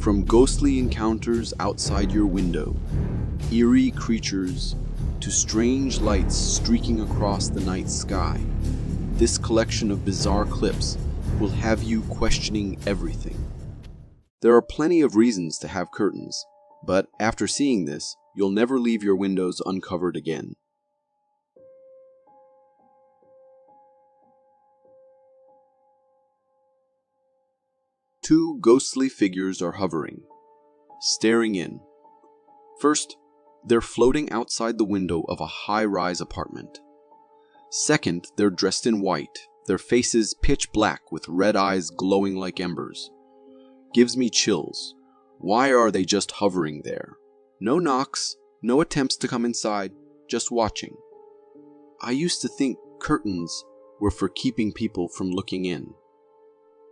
From ghostly encounters outside your window, eerie creatures, to strange lights streaking across the night sky, this collection of bizarre clips will have you questioning everything. There are plenty of reasons to have curtains, but after seeing this, you'll never leave your windows uncovered again. Two ghostly figures are hovering, staring in. First, they're floating outside the window of a high-rise apartment. Second, they're dressed in white, their faces pitch black with red eyes glowing like embers. Gives me chills. Why are they just hovering there? No knocks, no attempts to come inside, just watching. I used to think curtains were for keeping people from looking in.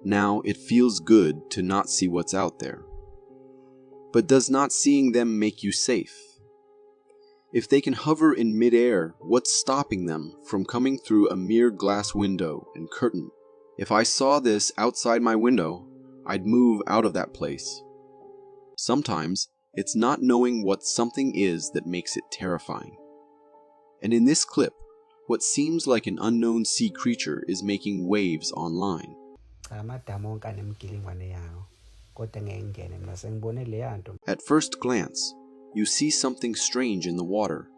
Now it feels good to not see what's out there. But does not seeing them make you safe? If they can hover in midair, what's stopping them from coming through a mere glass window and curtain? If I saw this outside my window, I'd move out of that place. Sometimes, it's not knowing what something is that makes it terrifying. And in this clip, what seems like an unknown sea creature is making waves online. At first glance, you see something strange in the water.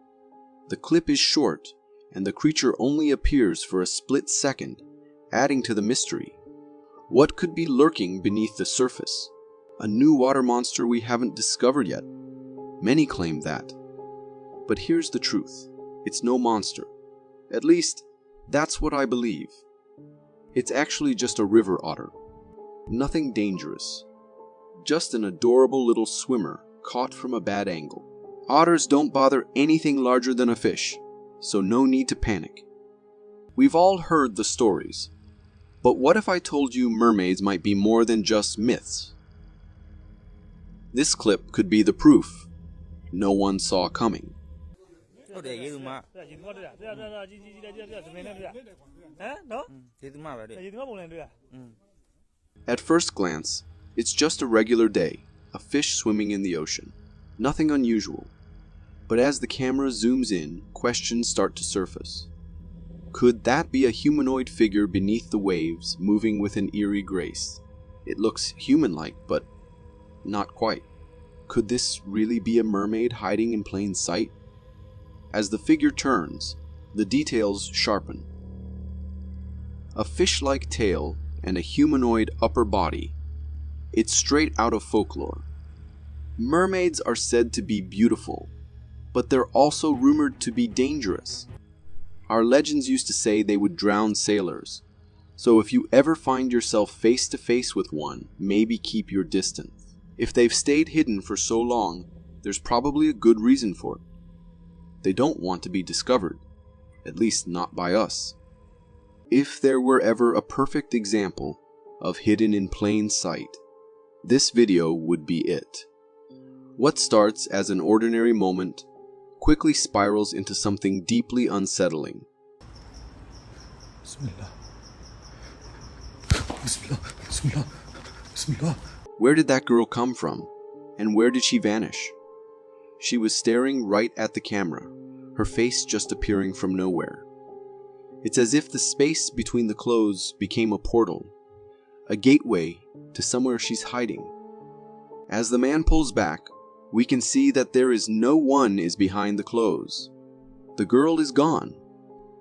The clip is short, and the creature only appears for a split second, adding to the mystery. What could be lurking beneath the surface? A new water monster we haven't discovered yet. Many claim that. But here's the truth. It's no monster. At least, that's what I believe. It's actually just a river otter. Nothing dangerous. Just an adorable little swimmer caught from a bad angle. Otters don't bother anything larger than a fish, so no need to panic. We've all heard the stories. But what if I told you mermaids might be more than just myths? This clip could be the proof no one saw coming. At first glance, it's just a regular day, a fish swimming in the ocean. Nothing unusual. But as the camera zooms in, questions start to surface. Could that be a humanoid figure beneath the waves, moving with an eerie grace? It looks human-like, but not quite. Could this really be a mermaid hiding in plain sight? As the figure turns, the details sharpen. A fish-like tail and a humanoid upper body. It's straight out of folklore. Mermaids are said to be beautiful, but they're also rumored to be dangerous. Our legends used to say they would drown sailors, so if you ever find yourself face to face with one, maybe keep your distance. If they've stayed hidden for so long, there's probably a good reason for it. They don't want to be discovered, at least not by us. If there were ever a perfect example of hidden in plain sight, this video would be it. What starts as an ordinary moment quickly spirals into something deeply unsettling. Bismillah. Bismillah. Bismillah. Bismillah. Where did that girl come from? And where did she vanish? She was staring right at the camera, her face just appearing from nowhere. It's as if the space between the clothes became a portal, a gateway to somewhere she's hiding. As the man pulls back, we can see that there is no one is behind the clothes. The girl is gone.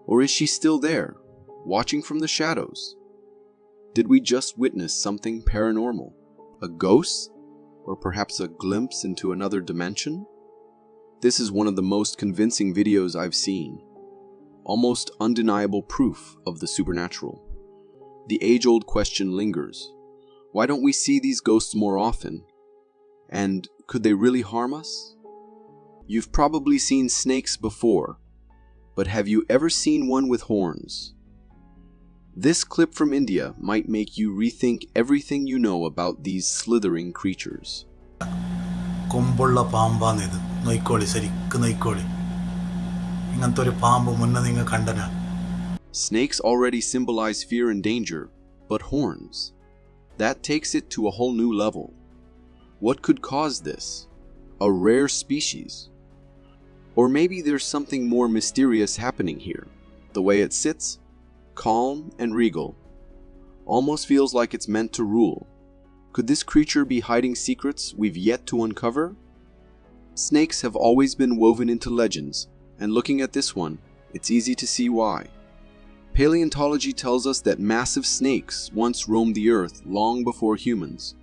Or is she still there, watching from the shadows? Did we just witness something paranormal? A ghost? Or perhaps a glimpse into another dimension? This is one of the most convincing videos I've seen. Almost undeniable proof of the supernatural. The age-old question lingers. Why don't we see these ghosts more often? And could they really harm us? You've probably seen snakes before, but have you ever seen one with horns? This clip from India might make you rethink everything you know about these slithering creatures. Snakes already symbolize fear and danger, but horns. That takes it to a whole new level. What could cause this? A rare species? Or maybe there's something more mysterious happening here. The way it sits, calm and regal, almost feels like it's meant to rule. Could this creature be hiding secrets we've yet to uncover? Snakes have always been woven into legends, and looking at this one, it's easy to see why. Paleontology tells us that massive snakes once roamed the earth long before humans.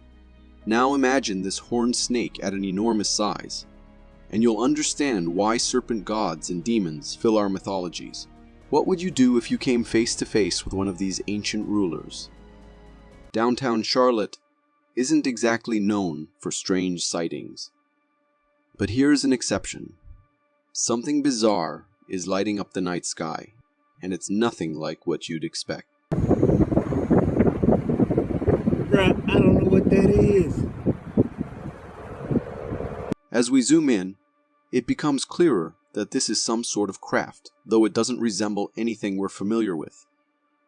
Now imagine this horned snake at an enormous size, and you'll understand why serpent gods and demons fill our mythologies. What would you do if you came face to face with one of these ancient rulers? Downtown Charlotte isn't exactly known for strange sightings. But here's an exception. Something bizarre is lighting up the night sky, and it's nothing like what you'd expect. Bruh, I don't know what that is. As we zoom in, it becomes clearer that this is some sort of craft, though it doesn't resemble anything we're familiar with.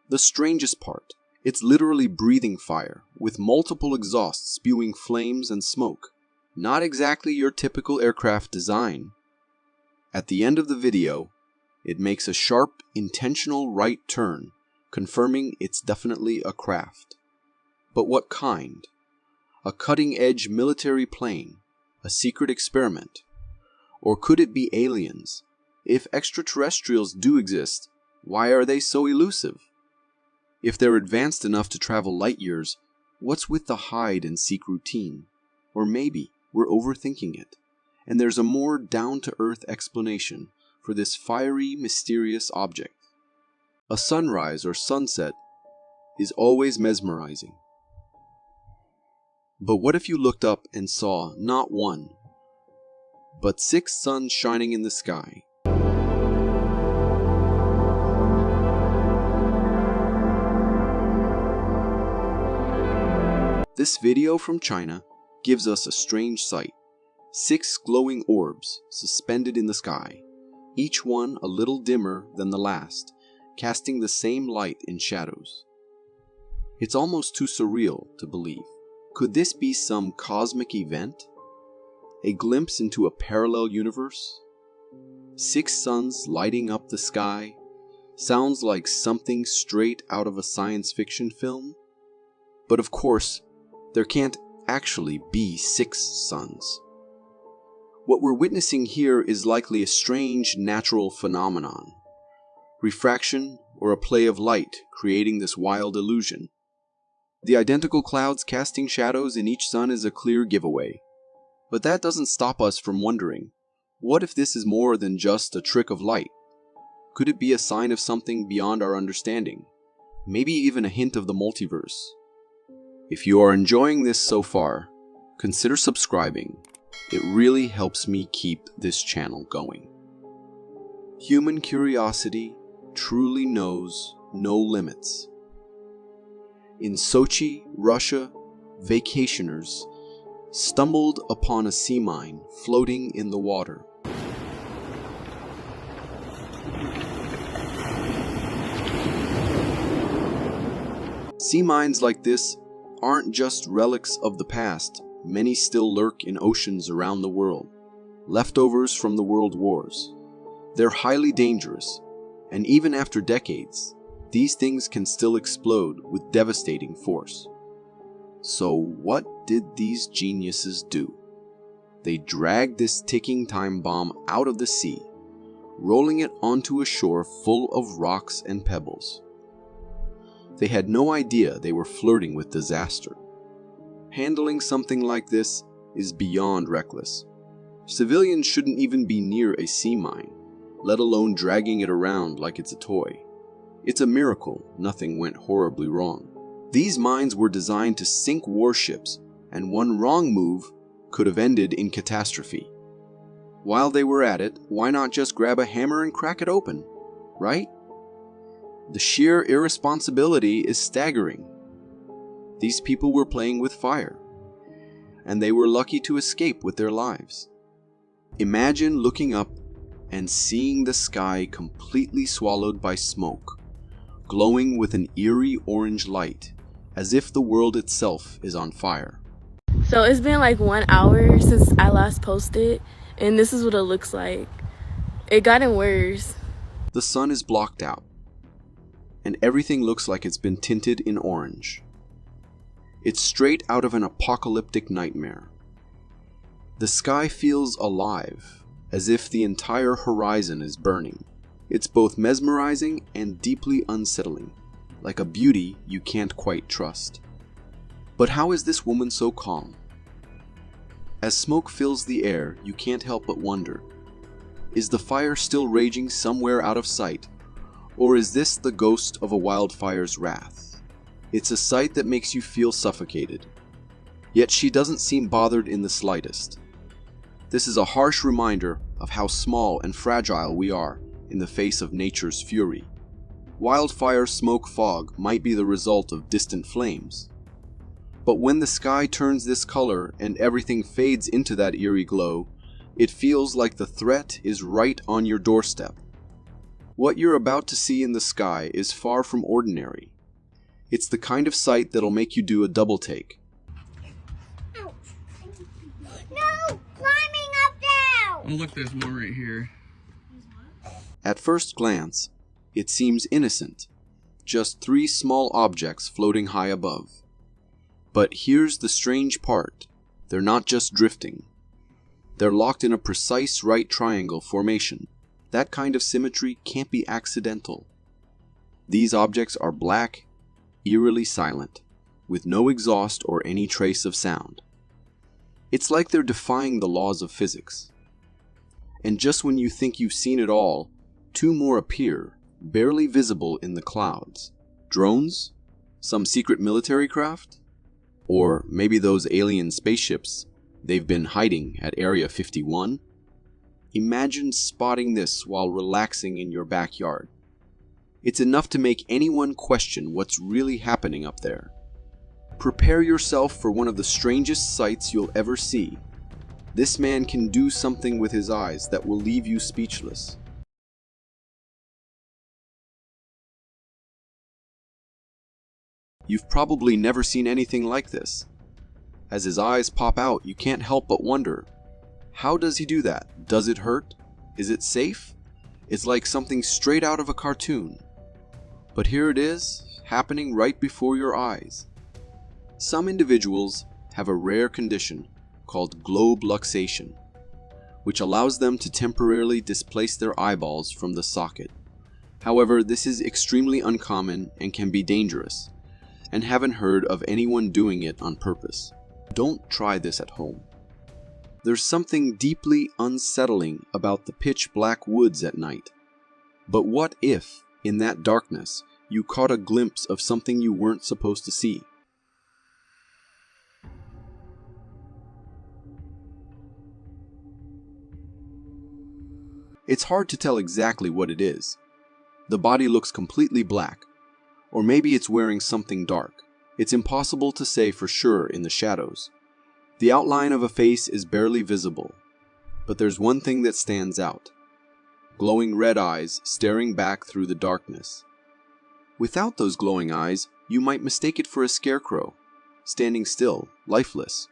The strangest part, it's literally breathing fire, with multiple exhausts spewing flames and smoke. Not exactly your typical aircraft design. At the end of the video, it makes a sharp, intentional right turn, confirming it's definitely a craft. But what kind? A cutting-edge military plane? A secret experiment? Or could it be aliens? If extraterrestrials do exist, why are they so elusive? If they're advanced enough to travel light years, what's with the hide and seek routine? Or maybe we're overthinking it, and there's a more down-to-earth explanation for this fiery, mysterious object. A sunrise or sunset is always mesmerizing. But what if you looked up and saw not one, but 6 suns shining in the sky? This video from China gives us a strange sight. 6 glowing orbs suspended in the sky, each one a little dimmer than the last, casting the same light in shadows. It's almost too surreal to believe. Could this be some cosmic event? A glimpse into a parallel universe? 6 suns lighting up the sky sounds like something straight out of a science fiction film. But of course, there can't actually be 6 suns. What we're witnessing here is likely a strange natural phenomenon. Refraction or a play of light creating this wild illusion. The identical clouds casting shadows in each sun is a clear giveaway. But that doesn't stop us from wondering, what if this is more than just a trick of light? Could it be a sign of something beyond our understanding? Maybe even a hint of the multiverse? If you are enjoying this so far, consider subscribing. It really helps me keep this channel going. Human curiosity truly knows no limits. In Sochi, Russia, vacationers stumbled upon a sea mine floating in the water. Sea mines like this aren't just relics of the past. Many still lurk in oceans around the world, leftovers from the world wars. They're highly dangerous, and even after decades, these things can still explode with devastating force. So what did these geniuses do? They dragged this ticking time bomb out of the sea, rolling it onto a shore full of rocks and pebbles. They had no idea they were flirting with disaster. Handling something like this is beyond reckless. Civilians shouldn't even be near a sea mine, let alone dragging it around like it's a toy. It's a miracle nothing went horribly wrong. These mines were designed to sink warships, and one wrong move could have ended in catastrophe. While they were at it, why not just grab a hammer and crack it open, right? The sheer irresponsibility is staggering. These people were playing with fire, and they were lucky to escape with their lives. Imagine looking up and seeing the sky completely swallowed by smoke, glowing with an eerie orange light, as if the world itself is on fire. So it's been like 1 hour since I last posted, and this is what it looks like. It gotten worse. The sun is blocked out, and everything looks like it's been tinted in orange. It's straight out of an apocalyptic nightmare. The sky feels alive, as if the entire horizon is burning. It's both mesmerizing and deeply unsettling, like a beauty you can't quite trust. But how is this woman so calm? As smoke fills the air, you can't help but wonder, is the fire still raging somewhere out of sight, or is this the ghost of a wildfire's wrath? It's a sight that makes you feel suffocated, yet she doesn't seem bothered in the slightest. This is a harsh reminder of how small and fragile we are in the face of nature's fury. Wildfire smoke fog might be the result of distant flames, but when the sky turns this color and everything fades into that eerie glow, it feels like the threat is right on your doorstep. What you're about to see in the sky is far from ordinary. It's the kind of sight that'll make you do a double take. No! Climbing up now! Oh, look, there's one right here. At first glance, it seems innocent. Just 3 small objects floating high above. But here's the strange part. They're not just drifting. They're locked in a precise right triangle formation. That kind of symmetry can't be accidental. These objects are black, eerily silent, with no exhaust or any trace of sound. It's like they're defying the laws of physics. And just when you think you've seen it all, 2 more appear, barely visible in the clouds. Drones? Some secret military craft? Or maybe those alien spaceships they've been hiding at Area 51? Imagine spotting this while relaxing in your backyard. It's enough to make anyone question what's really happening up there. Prepare yourself for one of the strangest sights you'll ever see. This man can do something with his eyes that will leave you speechless. You've probably never seen anything like this. As his eyes pop out, you can't help but wonder, how does he do that? Does it hurt? Is it safe? It's like something straight out of a cartoon. But here it is, happening right before your eyes. Some individuals have a rare condition called globe luxation, which allows them to temporarily displace their eyeballs from the socket. However, this is extremely uncommon and can be dangerous, and haven't heard of anyone doing it on purpose. Don't try this at home. There's something deeply unsettling about the pitch black woods at night. But what if, in that darkness, you caught a glimpse of something you weren't supposed to see? It's hard to tell exactly what it is. The body looks completely black, or maybe it's wearing something dark. It's impossible to say for sure in the shadows. The outline of a face is barely visible, but there's one thing that stands out. Glowing red eyes staring back through the darkness. Without those glowing eyes, you might mistake it for a scarecrow, standing still, lifeless.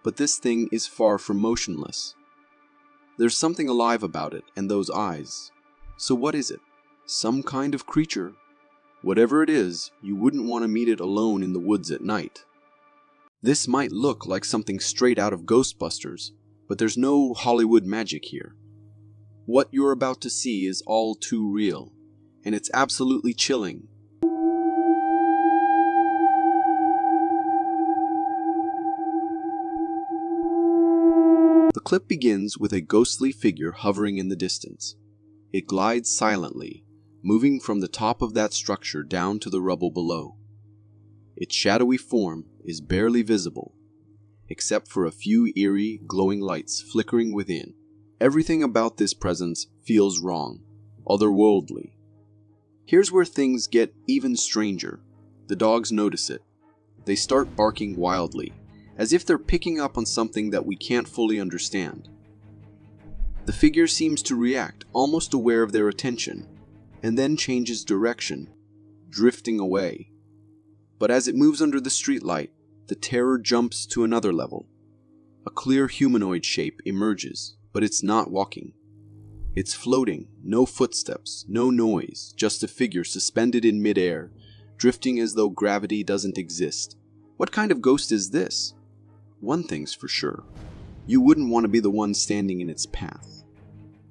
But this thing is far from motionless. There's something alive about it and those eyes. So what is it? Some kind of creature? Whatever it is, you wouldn't want to meet it alone in the woods at night. This might look like something straight out of Ghostbusters, but there's no Hollywood magic here. What you're about to see is all too real, and it's absolutely chilling. The clip begins with a ghostly figure hovering in the distance. It glides silently, moving from the top of that structure down to the rubble below. Its shadowy form is barely visible, except for a few eerie, glowing lights flickering within. Everything about this presence feels wrong, otherworldly. Here's where things get even stranger. The dogs notice it. They start barking wildly, as if they're picking up on something that we can't fully understand. The figure seems to react, almost aware of their attention, and then changes direction, drifting away. But as it moves under the streetlight, the terror jumps to another level. A clear humanoid shape emerges, but it's not walking. It's floating, no footsteps, no noise, just a figure suspended in midair, drifting as though gravity doesn't exist. What kind of ghost is this? One thing's for sure. You wouldn't want to be the one standing in its path.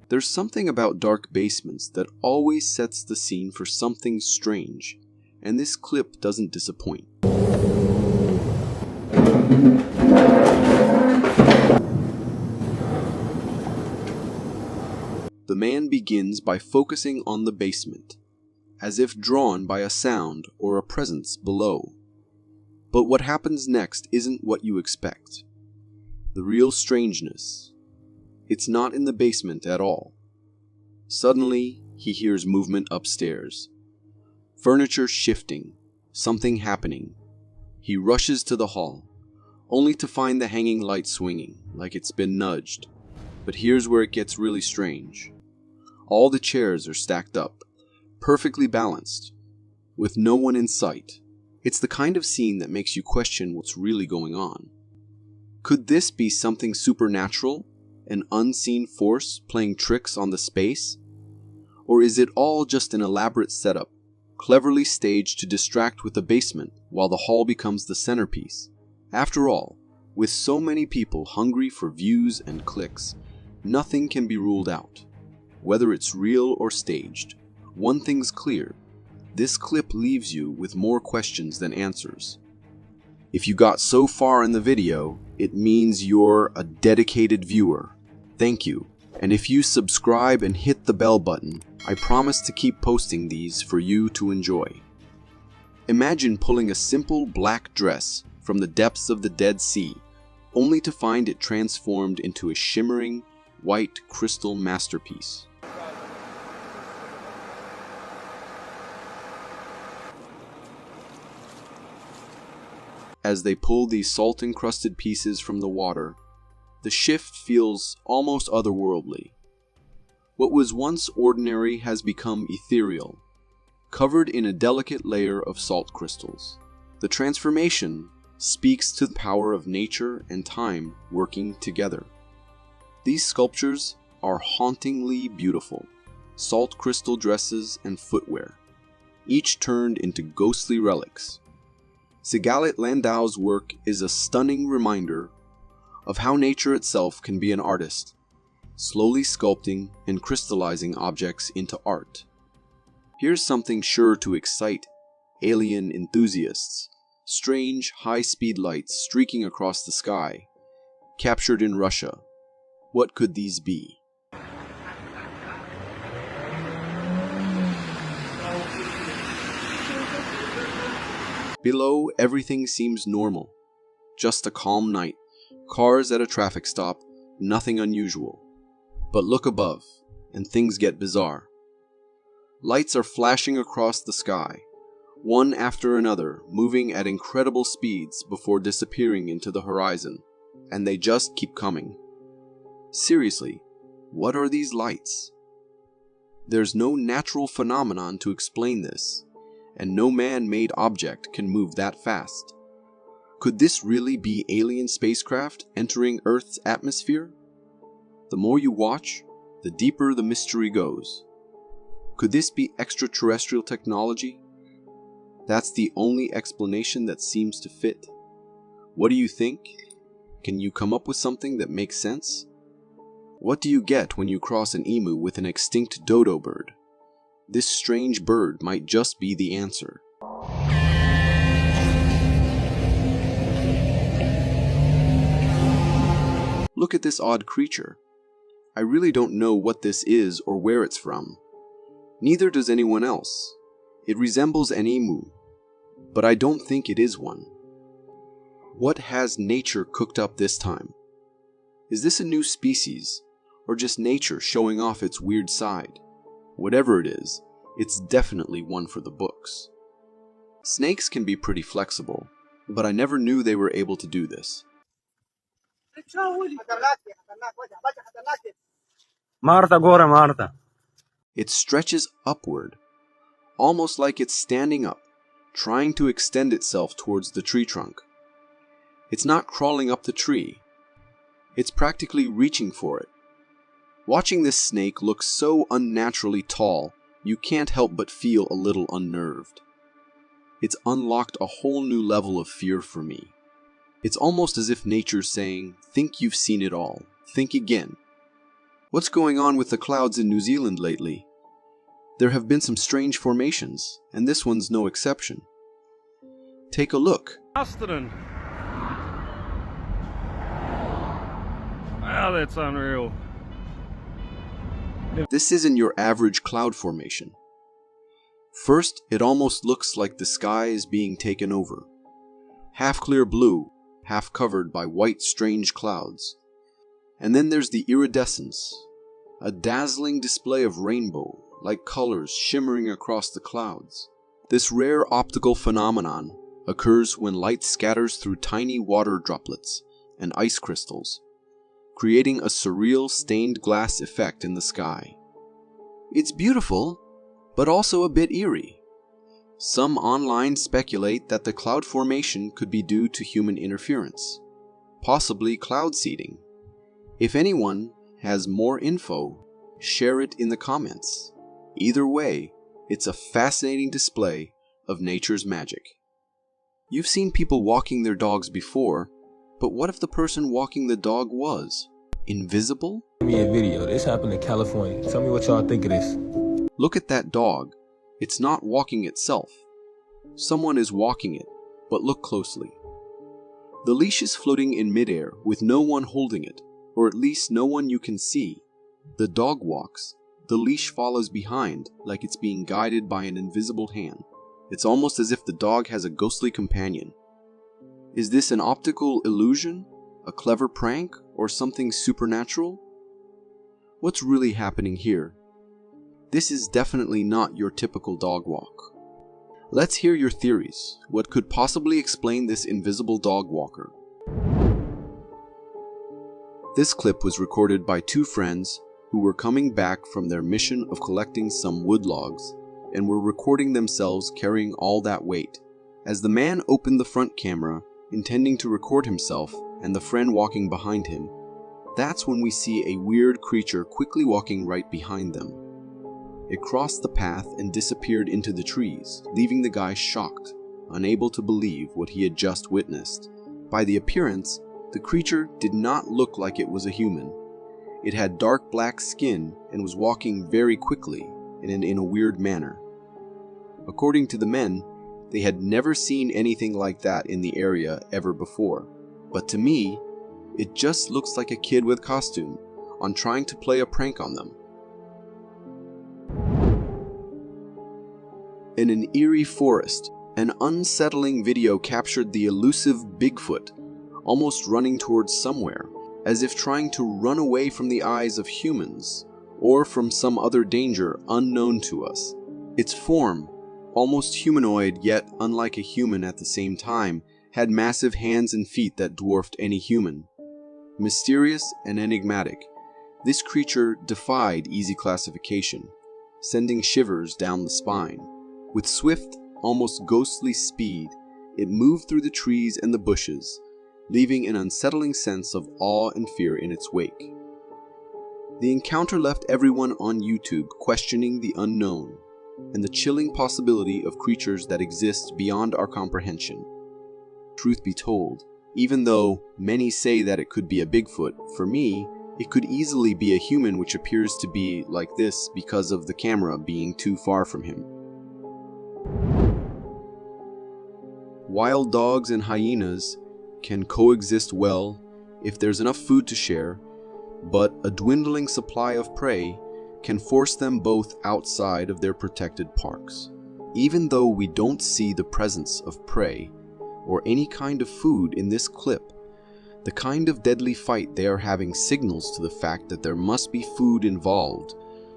There's something about dark basements that always sets the scene for something strange, and this clip doesn't disappoint. The man begins by focusing on the basement, as if drawn by a sound or a presence below. But what happens next isn't what you expect. The real strangeness. It's not in the basement at all. Suddenly, he hears movement upstairs. Furniture shifting, something happening. He rushes to the hall, only to find the hanging light swinging, like it's been nudged. But here's where it gets really strange. All the chairs are stacked up, perfectly balanced, with no one in sight. It's the kind of scene that makes you question what's really going on. Could this be something supernatural, an unseen force playing tricks on the space? Or is it all just an elaborate setup, cleverly staged to distract with the basement while the hall becomes the centerpiece? After all, with so many people hungry for views and clicks, nothing can be ruled out. Whether it's real or staged, one thing's clear. This clip leaves you with more questions than answers. If you got so far in the video, it means you're a dedicated viewer. Thank you. And if you subscribe and hit the bell button, I promise to keep posting these for you to enjoy. Imagine pulling a simple black dress from the depths of the Dead Sea, only to find it transformed into a shimmering, white crystal masterpiece. As they pull these salt-encrusted pieces from the water, the shift feels almost otherworldly. What was once ordinary has become ethereal, covered in a delicate layer of salt crystals. The transformation speaks to the power of nature and time working together. These sculptures are hauntingly beautiful, salt crystal dresses and footwear, each turned into ghostly relics. Sigalit Landau's work is a stunning reminder of how nature itself can be an artist, slowly sculpting and crystallizing objects into art. Here's something sure to excite alien enthusiasts: strange, high-speed lights streaking across the sky, captured in Russia. What could these be? Below, everything seems normal. Just a calm night, cars at a traffic stop, nothing unusual. But look above, and things get bizarre. Lights are flashing across the sky, one after another, moving at incredible speeds before disappearing into the horizon, and they just keep coming. Seriously, what are these lights? There's no natural phenomenon to explain this, and no man-made object can move that fast. Could this really be alien spacecraft entering Earth's atmosphere? The more you watch, the deeper the mystery goes. Could this be extraterrestrial technology? That's the only explanation that seems to fit. What do you think? Can you come up with something that makes sense? What do you get when you cross an emu with an extinct dodo bird? This strange bird might just be the answer. Look at this odd creature. I really don't know what this is or where it's from. Neither does anyone else. It resembles an emu, but I don't think it is one. What has nature cooked up this time? Is this a new species, or just nature showing off its weird side? Whatever it is, it's definitely one for the books. Snakes can be pretty flexible, but I never knew they were able to do this. It stretches upward, almost like it's standing up, trying to extend itself towards the tree trunk. It's not crawling up the tree. It's practically reaching for it. Watching this snake look so unnaturally tall, you can't help but feel a little unnerved. It's unlocked a whole new level of fear for me. It's almost as if nature's saying, think you've seen it all. Think again. What's going on with the clouds in New Zealand lately? There have been some strange formations, and this one's no exception. Take a look. Austin. Wow, that's unreal. This isn't your average cloud formation. First, it almost looks like the sky is being taken over. Half clear blue, half covered by white strange clouds. And then there's the iridescence, a dazzling display of rainbow-like colors shimmering across the clouds. This rare optical phenomenon occurs when light scatters through tiny water droplets and ice crystals, creating a surreal stained glass effect in the sky. It's beautiful, but also a bit eerie. Some online speculate that the cloud formation could be due to human interference, possibly cloud seeding. If anyone has more info, share it in the comments. Either way, it's a fascinating display of nature's magic. You've seen people walking their dogs before, but what if the person walking the dog was invisible? Give me a video. This happened in California. Tell me what y'all think of this. Look at that dog. It's not walking itself. Someone is walking it, but look closely. The leash is floating in midair with no one holding it, or at least no one you can see. The dog walks. The leash follows behind like it's being guided by an invisible hand. It's almost as if the dog has a ghostly companion. Is this an optical illusion? A clever prank? Or something supernatural? What's really happening here? This is definitely not your typical dog walk. Let's hear your theories. What could possibly explain this invisible dog walker? This clip was recorded by two friends who were coming back from their mission of collecting some wood logs and were recording themselves carrying all that weight. As the man opened the front camera, intending to record himself and the friend walking behind him, that's when we see a weird creature quickly walking right behind them. It crossed the path and disappeared into the trees, leaving the guy shocked, unable to believe what he had just witnessed. By the appearance, the creature did not look like it was a human. It had dark black skin and was walking very quickly and in a weird manner. According to the men, they had never seen anything like that in the area ever before. But to me, it just looks like a kid with costume on trying to play a prank on them. In an eerie forest, an unsettling video captured the elusive Bigfoot almost running towards somewhere, as if trying to run away from the eyes of humans or from some other danger unknown to us. Its form, almost humanoid yet unlike a human at the same time, had massive hands and feet that dwarfed any human. Mysterious and enigmatic, this creature defied easy classification, sending shivers down the spine. With swift, almost ghostly speed, it moved through the trees and the bushes, leaving an unsettling sense of awe and fear in its wake. The encounter left everyone on YouTube questioning the unknown and the chilling possibility of creatures that exist beyond our comprehension. Truth be told, even though many say that it could be a Bigfoot, for me, it could easily be a human which appears to be like this because of the camera being too far from him. Wild dogs and hyenas can coexist well if there's enough food to share, but a dwindling supply of prey can force them both outside of their protected parks. Even though we don't see the presence of prey or any kind of food in this clip, the kind of deadly fight they are having signals to the fact that there must be food involved,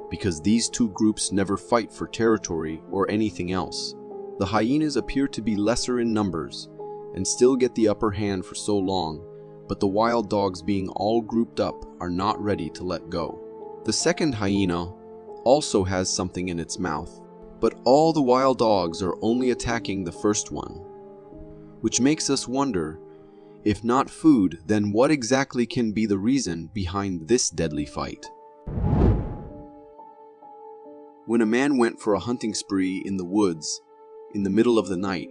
because these two groups never fight for territory or anything else. The hyenas appear to be lesser in numbers and still get the upper hand for so long, but the wild dogs, being all grouped up, are not ready to let go. The second hyena also has something in its mouth, but all the wild dogs are only attacking the first one, which makes us wonder If not food, then what exactly can be the reason behind this deadly fight? When a man went for a hunting spree in the woods in the middle of the night,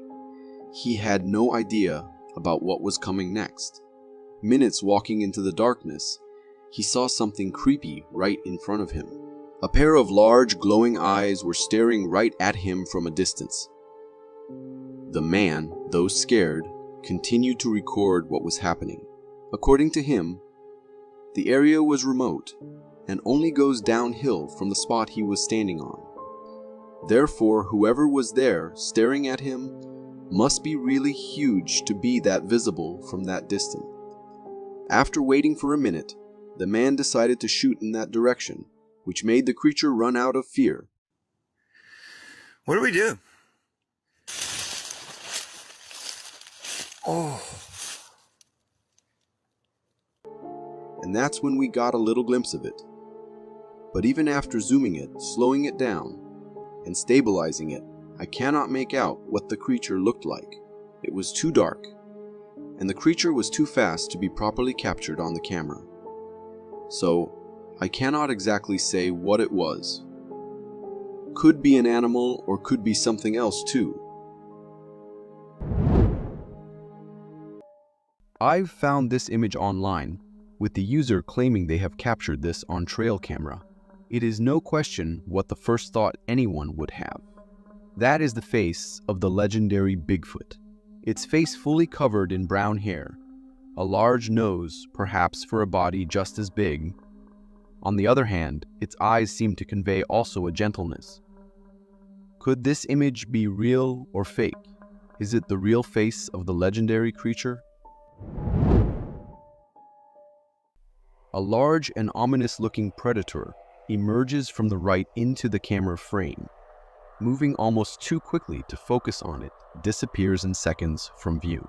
he had no idea about what was coming next. Minutes walking into the darkness, he saw something creepy right in front of him. A pair of large glowing eyes were staring right at him from a distance. The man, though scared, continued to record what was happening. According to him, the area was remote and only goes downhill from the spot he was standing on. Therefore, whoever was there staring at him must be really huge to be that visible from that distance. After waiting for a minute, the man decided to shoot in that direction, which made the creature run out of fear. What do we do? Oh. And that's when we got a little glimpse of it. But even after zooming it, slowing it down, and stabilizing it, I cannot make out what the creature looked like. It was too dark, and the creature was too fast to be properly captured on the camera. So, I cannot exactly say what it was. Could be an animal or could be something else too. I've found this image online, with the user claiming they have captured this on trail camera. It is no question what the first thought anyone would have. That is the face of the legendary Bigfoot. Its face fully covered in brown hair, a large nose, perhaps for a body just as big. On the other hand, its eyes seem to convey also a gentleness. Could this image be real or fake? Is it the real face of the legendary creature? A large and ominous-looking predator emerges from the right into the camera frame. Moving almost too quickly to focus on it, disappears in seconds from view.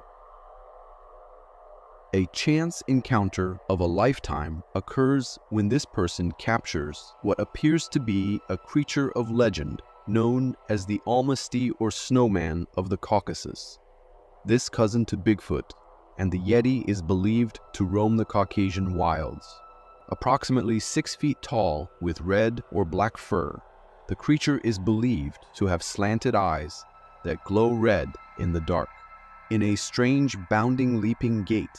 A chance encounter of a lifetime occurs when this person captures what appears to be a creature of legend known as the Almasty or Snowman of the Caucasus. This cousin to Bigfoot and the Yeti is believed to roam the Caucasian wilds. Approximately 6 feet tall with red or black fur, the creature is believed to have slanted eyes that glow red in the dark. In a strange bounding leaping gait,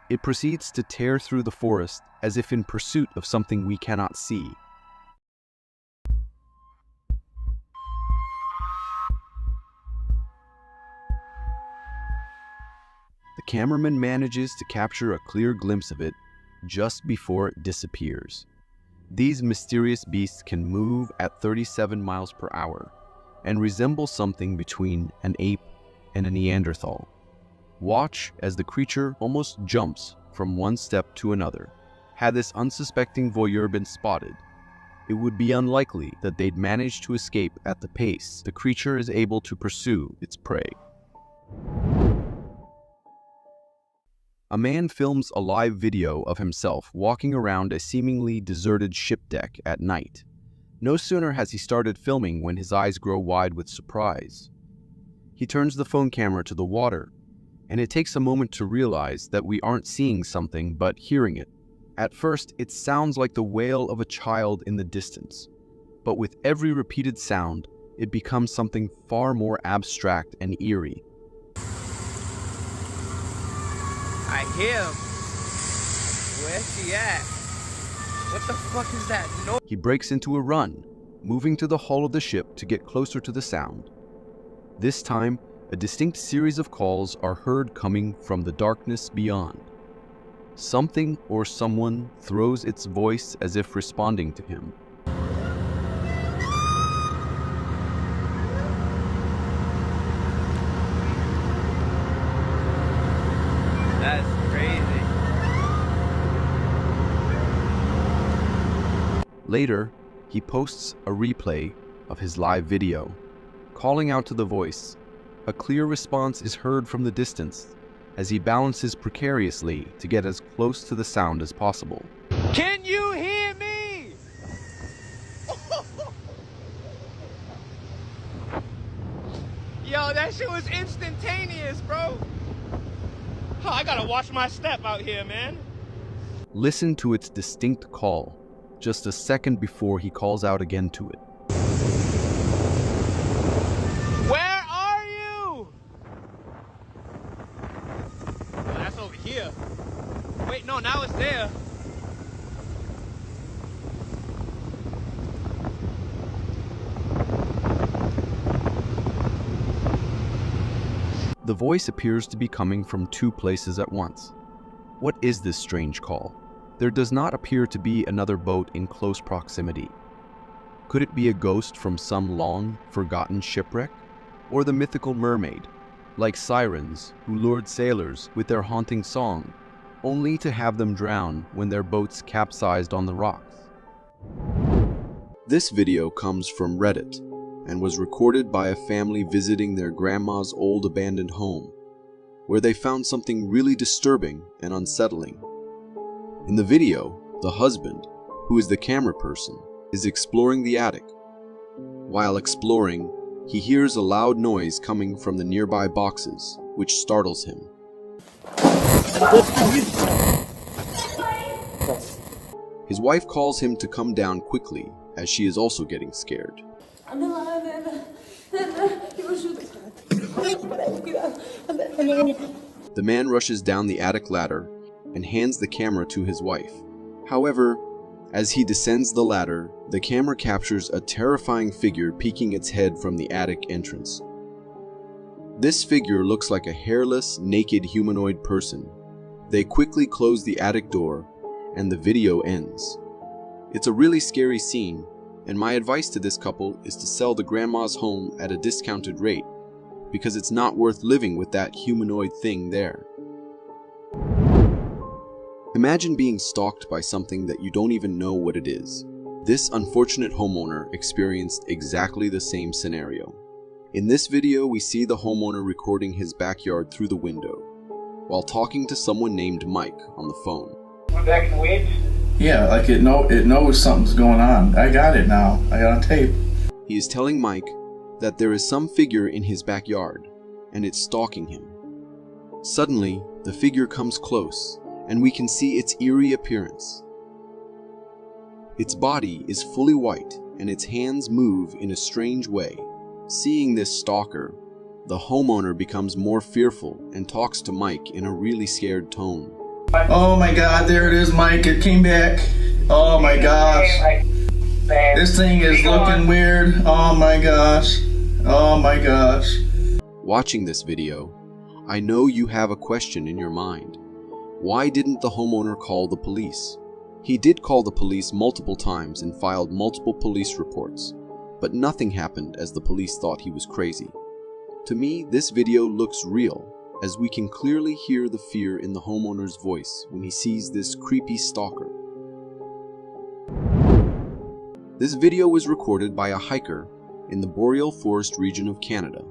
it proceeds to tear through the forest as if in pursuit of something we cannot see. The cameraman manages to capture a clear glimpse of it just before it disappears. These mysterious beasts can move at 37 miles per hour and resemble something between an ape and a Neanderthal. Watch as the creature almost jumps from one step to another. Had this unsuspecting voyeur been spotted, it would be unlikely that they'd manage to escape at the pace the creature is able to pursue its prey. A man films a live video of himself walking around a seemingly deserted ship deck at night. No sooner has he started filming when his eyes grow wide with surprise. He turns the phone camera to the water, and it takes a moment to realize that we aren't seeing something but hearing it. At first, it sounds like the wail of a child in the distance, but with every repeated sound, it becomes something far more abstract and eerie. I hear him. Where's he at? What the fuck is that noise? He breaks into a run, moving to the hull of the ship to get closer to the sound. This time, a distinct series of calls are heard coming from the darkness beyond. Something or someone throws its voice as if responding to him. That's crazy. Later, he posts a replay of his live video, calling out to the voice. A clear response is heard from the distance as he balances precariously to get as close to the sound as possible. Can you hear me? Yo, that shit was instantaneous, bro. Oh, I gotta watch my step out here, man. Listen to its distinct call, just a second before he calls out again to it. Where are you? Oh, that's over here. Wait, no, now it's there. The voice appears to be coming from two places at once. What is this strange call? There does not appear to be another boat in close proximity. Could it be a ghost from some long, forgotten shipwreck? Or the mythical mermaid, like sirens who lured sailors with their haunting song, only to have them drown when their boats capsized on the rocks? This video comes from Reddit and was recorded by a family visiting their grandma's old abandoned home, where they found something really disturbing and unsettling. In the video, the husband, who is the camera person, is exploring the attic. While exploring, he hears a loud noise coming from the nearby boxes, which startles him. His wife calls him to come down quickly, as she is also getting scared. The man rushes down the attic ladder and hands the camera to his wife. However, as he descends the ladder, the camera captures a terrifying figure peeking its head from the attic entrance. This figure looks like a hairless, naked humanoid person. They quickly close the attic door, and the video ends. It's a really scary scene, and my advice to this couple is to sell the grandma's home at a discounted rate, because it's not worth living with that humanoid thing there. Imagine being stalked by something that you don't even know what it is. This unfortunate homeowner experienced exactly the same scenario. In this video, we see the homeowner recording his backyard through the window, while talking to someone named Mike on the phone. We're back in weeds? Yeah, like it knows something's going on. I got it now. I got on tape. He is telling Mike that there is some figure in his backyard, and it's stalking him. Suddenly, the figure comes close, and we can see its eerie appearance. Its body is fully white, and its hands move in a strange way. Seeing this stalker, the homeowner becomes more fearful and talks to Mike in a really scared tone. Oh my god, there it is, Mike. It came back. Oh my gosh. This thing is looking weird. Oh my gosh. Oh my gosh. Watching this video, I know you have a question in your mind. Why didn't the homeowner call the police? He did call the police multiple times and filed multiple police reports, but nothing happened as the police thought he was crazy. To me, this video looks real, as we can clearly hear the fear in the homeowner's voice when he sees this creepy stalker. This video was recorded by a hiker in the boreal forest region of Canada,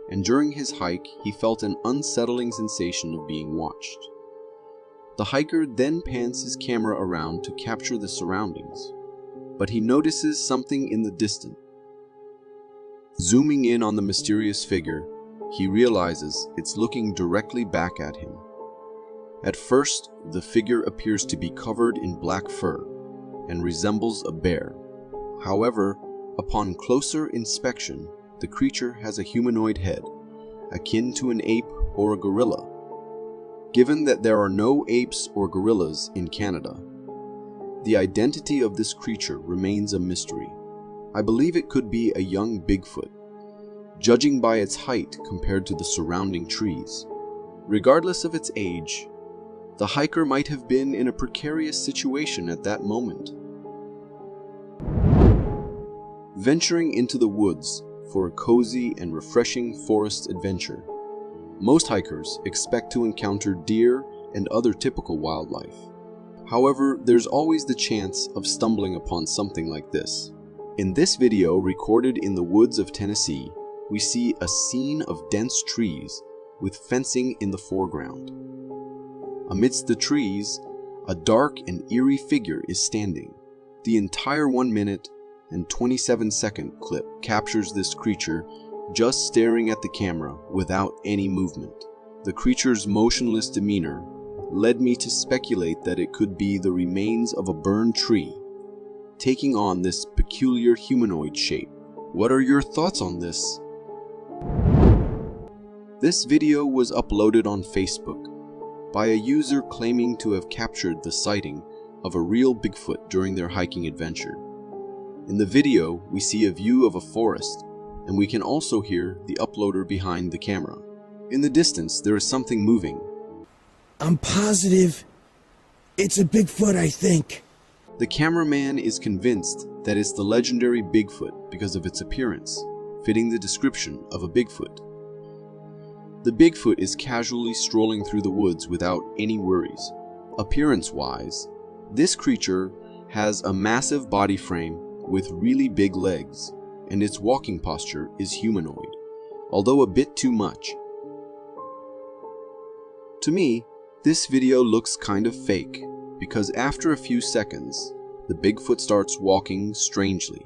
and during his hike, he felt an unsettling sensation of being watched. The hiker then pans his camera around to capture the surroundings, but he notices something in the distance. Zooming in on the mysterious figure, he realizes it's looking directly back at him. At first, the figure appears to be covered in black fur and resembles a bear. However, upon closer inspection, the creature has a humanoid head, akin to an ape or a gorilla. Given that there are no apes or gorillas in Canada, the identity of this creature remains a mystery. I believe it could be a young Bigfoot, judging by its height compared to the surrounding trees. Regardless of its age, the hiker might have been in a precarious situation at that moment. Venturing into the woods for a cozy and refreshing forest adventure, most hikers expect to encounter deer and other typical wildlife. However, there's always the chance of stumbling upon something like this. In this video, recorded in the woods of Tennessee, we see a scene of dense trees with fencing in the foreground. Amidst the trees, a dark and eerie figure is standing. The entire 1 minute and 27-second clip captures this creature just staring at the camera without any movement. the creature's motionless demeanor led me to speculate that it could be the remains of a burned tree, taking on this peculiar humanoid shape. What are your thoughts on this? This video was uploaded on Facebook by a user claiming to have captured the sighting of a real Bigfoot during their hiking adventure. In the video, we see a view of a forest, and we can also hear the uploader behind the camera. In the distance, there is something moving. I'm positive it's a Bigfoot, I think. The cameraman is convinced that it's the legendary Bigfoot because of its appearance, fitting the description of a Bigfoot. The Bigfoot is casually strolling through the woods without any worries. Appearance-wise, this creature has a massive body frame with really big legs, and its walking posture is humanoid, although a bit too much. To me, this video looks kind of fake, because after a few seconds, the Bigfoot starts walking strangely.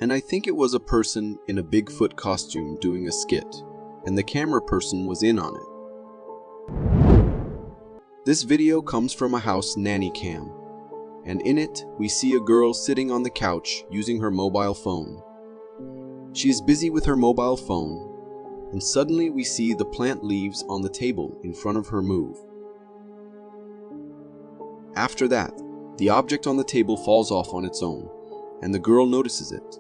And I think it was a person in a Bigfoot costume doing a skit, and the camera person was in on it. This video comes from a house nanny cam, and in it we see a girl sitting on the couch using her mobile phone. She is busy with her mobile phone, and suddenly we see the plant leaves on the table in front of her move. After that, the object on the table falls off on its own, and the girl notices it.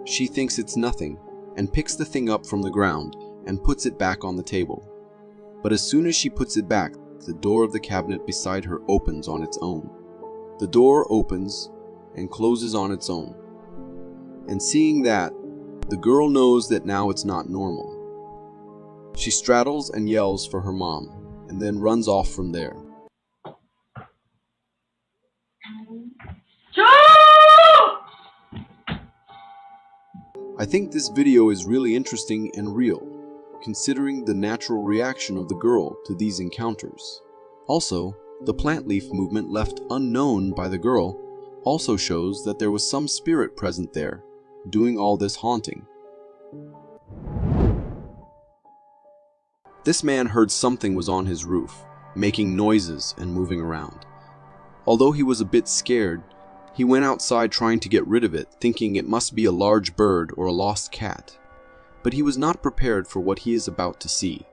She thinks it's nothing, and picks the thing up from the ground and puts it back on the table. But as soon as she puts it back, the door of the cabinet beside her opens on its own. The door opens and closes on its own. And seeing that, the girl knows that now it's not normal. She straddles and yells for her mom, and then runs off from there. I think this video is really interesting and real, considering the natural reaction of the girl to these encounters. Also, the plant leaf movement left unknown by the girl also shows that there was some spirit present there, doing all this haunting. This man heard something was on his roof, making noises and moving around. Although he was a bit scared, he went outside trying to get rid of it, thinking it must be a large bird or a lost cat. But he was not prepared for what he is about to see.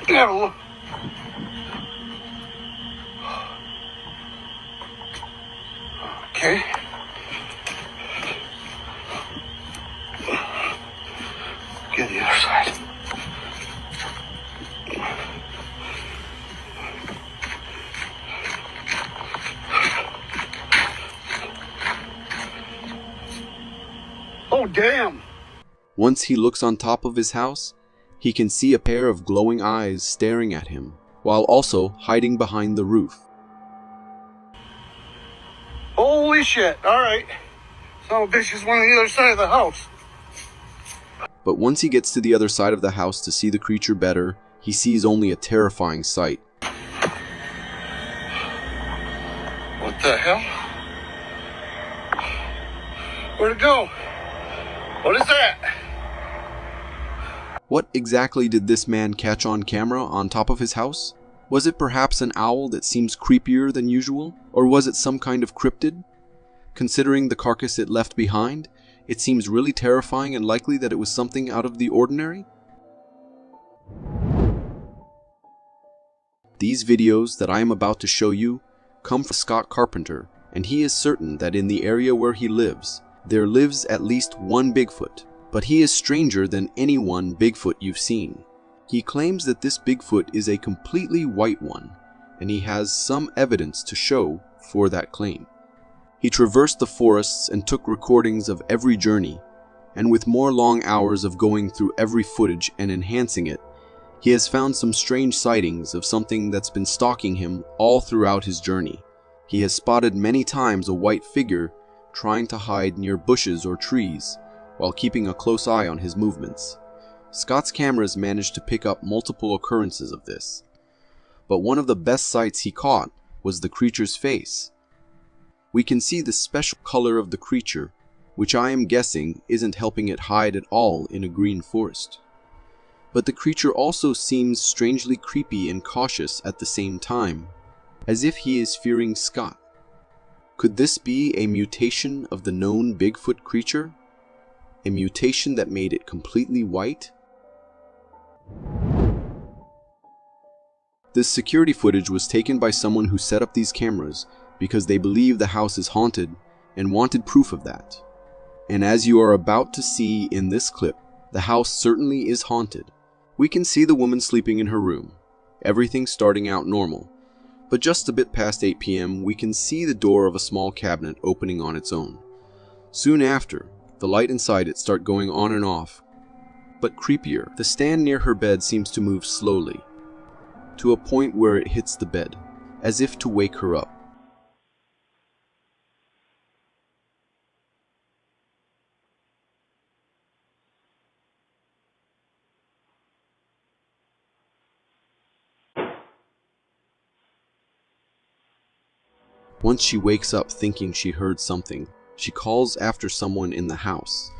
No. Okay. Get the other side. Oh, damn! Once he looks on top of his house, he can see a pair of glowing eyes staring at him, while also hiding behind the roof. Holy shit, alright. Some bitch is one on the other side of the house. But once he gets to the other side of the house to see the creature better, he sees only a terrifying sight. What the hell? Where'd it go? What is that? What exactly did this man catch on camera on top of his house? Was it perhaps an owl that seems creepier than usual? Or was it some kind of cryptid? Considering the carcass it left behind, it seems really terrifying and likely that it was something out of the ordinary. These videos that I am about to show you come from Scott Carpenter, and he is certain that in the area where he lives, there lives at least one Bigfoot, but he is stranger than any one Bigfoot you've seen. He claims that this Bigfoot is a completely white one, and he has some evidence to show for that claim. He traversed the forests and took recordings of every journey, and with more long hours of going through every footage and enhancing it, he has found some strange sightings of something that's been stalking him all throughout his journey. He has spotted many times a white figure trying to hide near bushes or trees, while keeping a close eye on his movements. Scott's cameras managed to pick up multiple occurrences of this, but one of the best sights he caught was the creature's face. We can see the special color of the creature which I am guessing isn't helping it hide at all in a green forest. But the creature also seems strangely creepy and cautious at the same time, as if he is fearing Scott. Could this be a mutation of the known Bigfoot creature? A mutation that made it completely white? This security footage was taken by someone who set up these cameras because they believe the house is haunted and wanted proof of that. And as you are about to see in this clip, the house certainly is haunted. We can see the woman sleeping in her room, everything starting out normal. But just a bit past 8 p.m., we can see the door of a small cabinet opening on its own. Soon after, the light inside it start going on and off. But creepier, the stand near her bed seems to move slowly, to a point where it hits the bed, as if to wake her up. Once she wakes up thinking she heard something, she calls after someone in the house,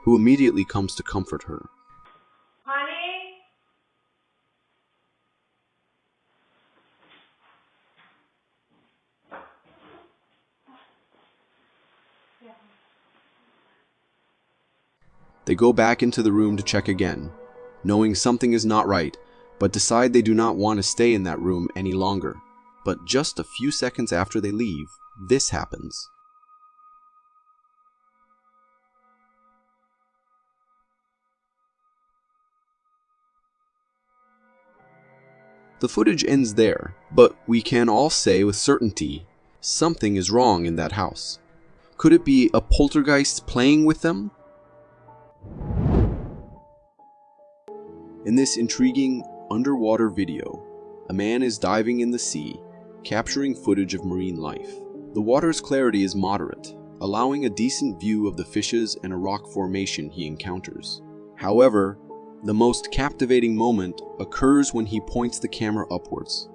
who immediately comes to comfort her. Honey? They go back into the room to check again, knowing something is not right, but decide they do not want to stay in that room any longer. But just a few seconds after they leave, this happens. The footage ends there, but we can all say with certainty, something is wrong in that house. Could it be a poltergeist playing with them? In this intriguing underwater video, a man is diving in the sea, capturing footage of marine life. The water's clarity is moderate, allowing a decent view of the fishes and a rock formation he encounters. However, the most captivating moment occurs when he points the camera upwards.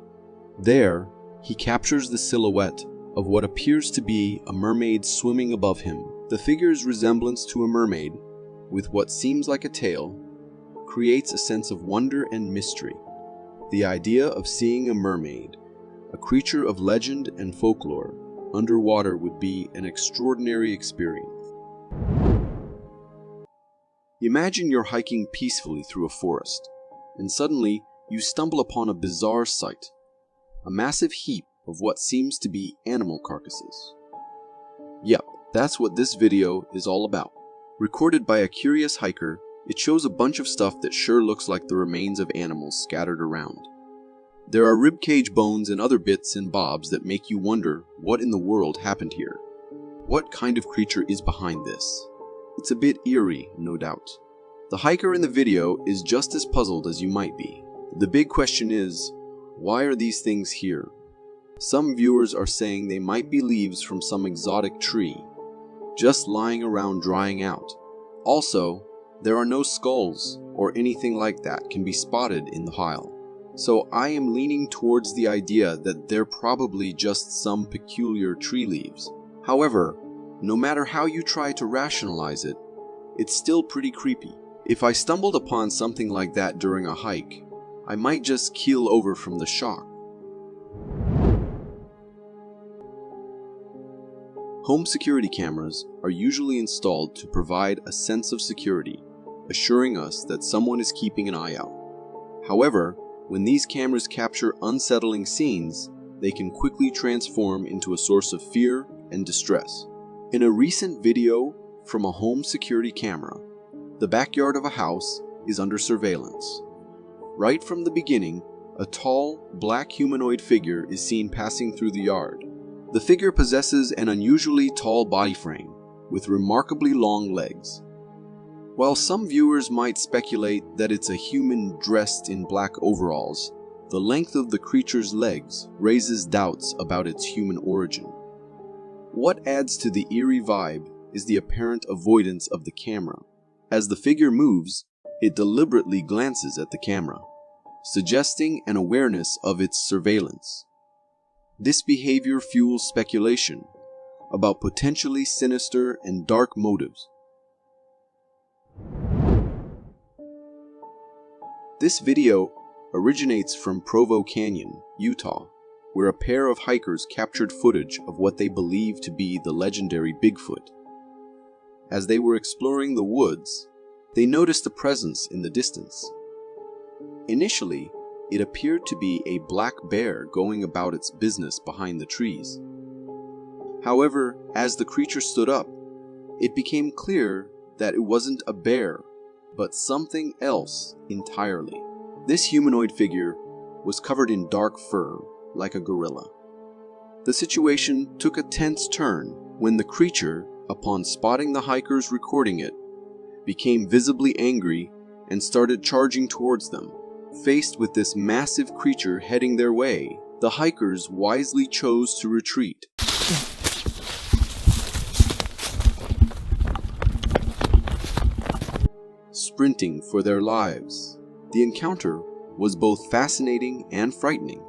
There, he captures the silhouette of what appears to be a mermaid swimming above him. The figure's resemblance to a mermaid, with what seems like a tail, creates a sense of wonder and mystery. The idea of seeing a mermaid, a creature of legend and folklore, underwater would be an extraordinary experience. Imagine you're hiking peacefully through a forest, and suddenly you stumble upon a bizarre sight, a massive heap of what seems to be animal carcasses. Yep, that's what this video is all about. Recorded by a curious hiker, it shows a bunch of stuff that sure looks like the remains of animals scattered around. There are ribcage bones and other bits and bobs that make you wonder what in the world happened here. What kind of creature is behind this? It's a bit eerie, no doubt. The hiker in the video is just as puzzled as you might be. The big question is, why are these things here? Some viewers are saying they might be leaves from some exotic tree, just lying around drying out. Also, there are no skulls or anything like that can be spotted in the pile. So I am leaning towards the idea that they're probably just some peculiar tree leaves. However, no matter how you try to rationalize it, it's still pretty creepy. If I stumbled upon something like that during a hike, I might just keel over from the shock. Home security cameras are usually installed to provide a sense of security, assuring us that someone is keeping an eye out. However, when these cameras capture unsettling scenes, they can quickly transform into a source of fear and distress. In a recent video from a home security camera, the backyard of a house is under surveillance. Right from the beginning, a tall, black humanoid figure is seen passing through the yard. The figure possesses an unusually tall body frame, with remarkably long legs. While some viewers might speculate that it's a human dressed in black overalls, the length of the creature's legs raises doubts about its human origin. What adds to the eerie vibe is the apparent avoidance of the camera. As the figure moves, it deliberately glances at the camera, suggesting an awareness of its surveillance. This behavior fuels speculation. about potentially sinister and dark motives. This video originates from Provo Canyon, Utah, where a pair of hikers captured footage of what they believe to be the legendary Bigfoot. As they were exploring the woods, they noticed a presence in the distance. Initially, it appeared to be a black bear going about its business behind the trees. However, as the creature stood up, it became clear that it wasn't a bear, but something else entirely. This humanoid figure was covered in dark fur, like a gorilla. The situation took a tense turn when the creature, upon spotting the hikers recording it, became visibly angry and started charging towards them. Faced with this massive creature heading their way, the hikers wisely chose to retreat. Sprinting for their lives. The encounter was both fascinating and frightening,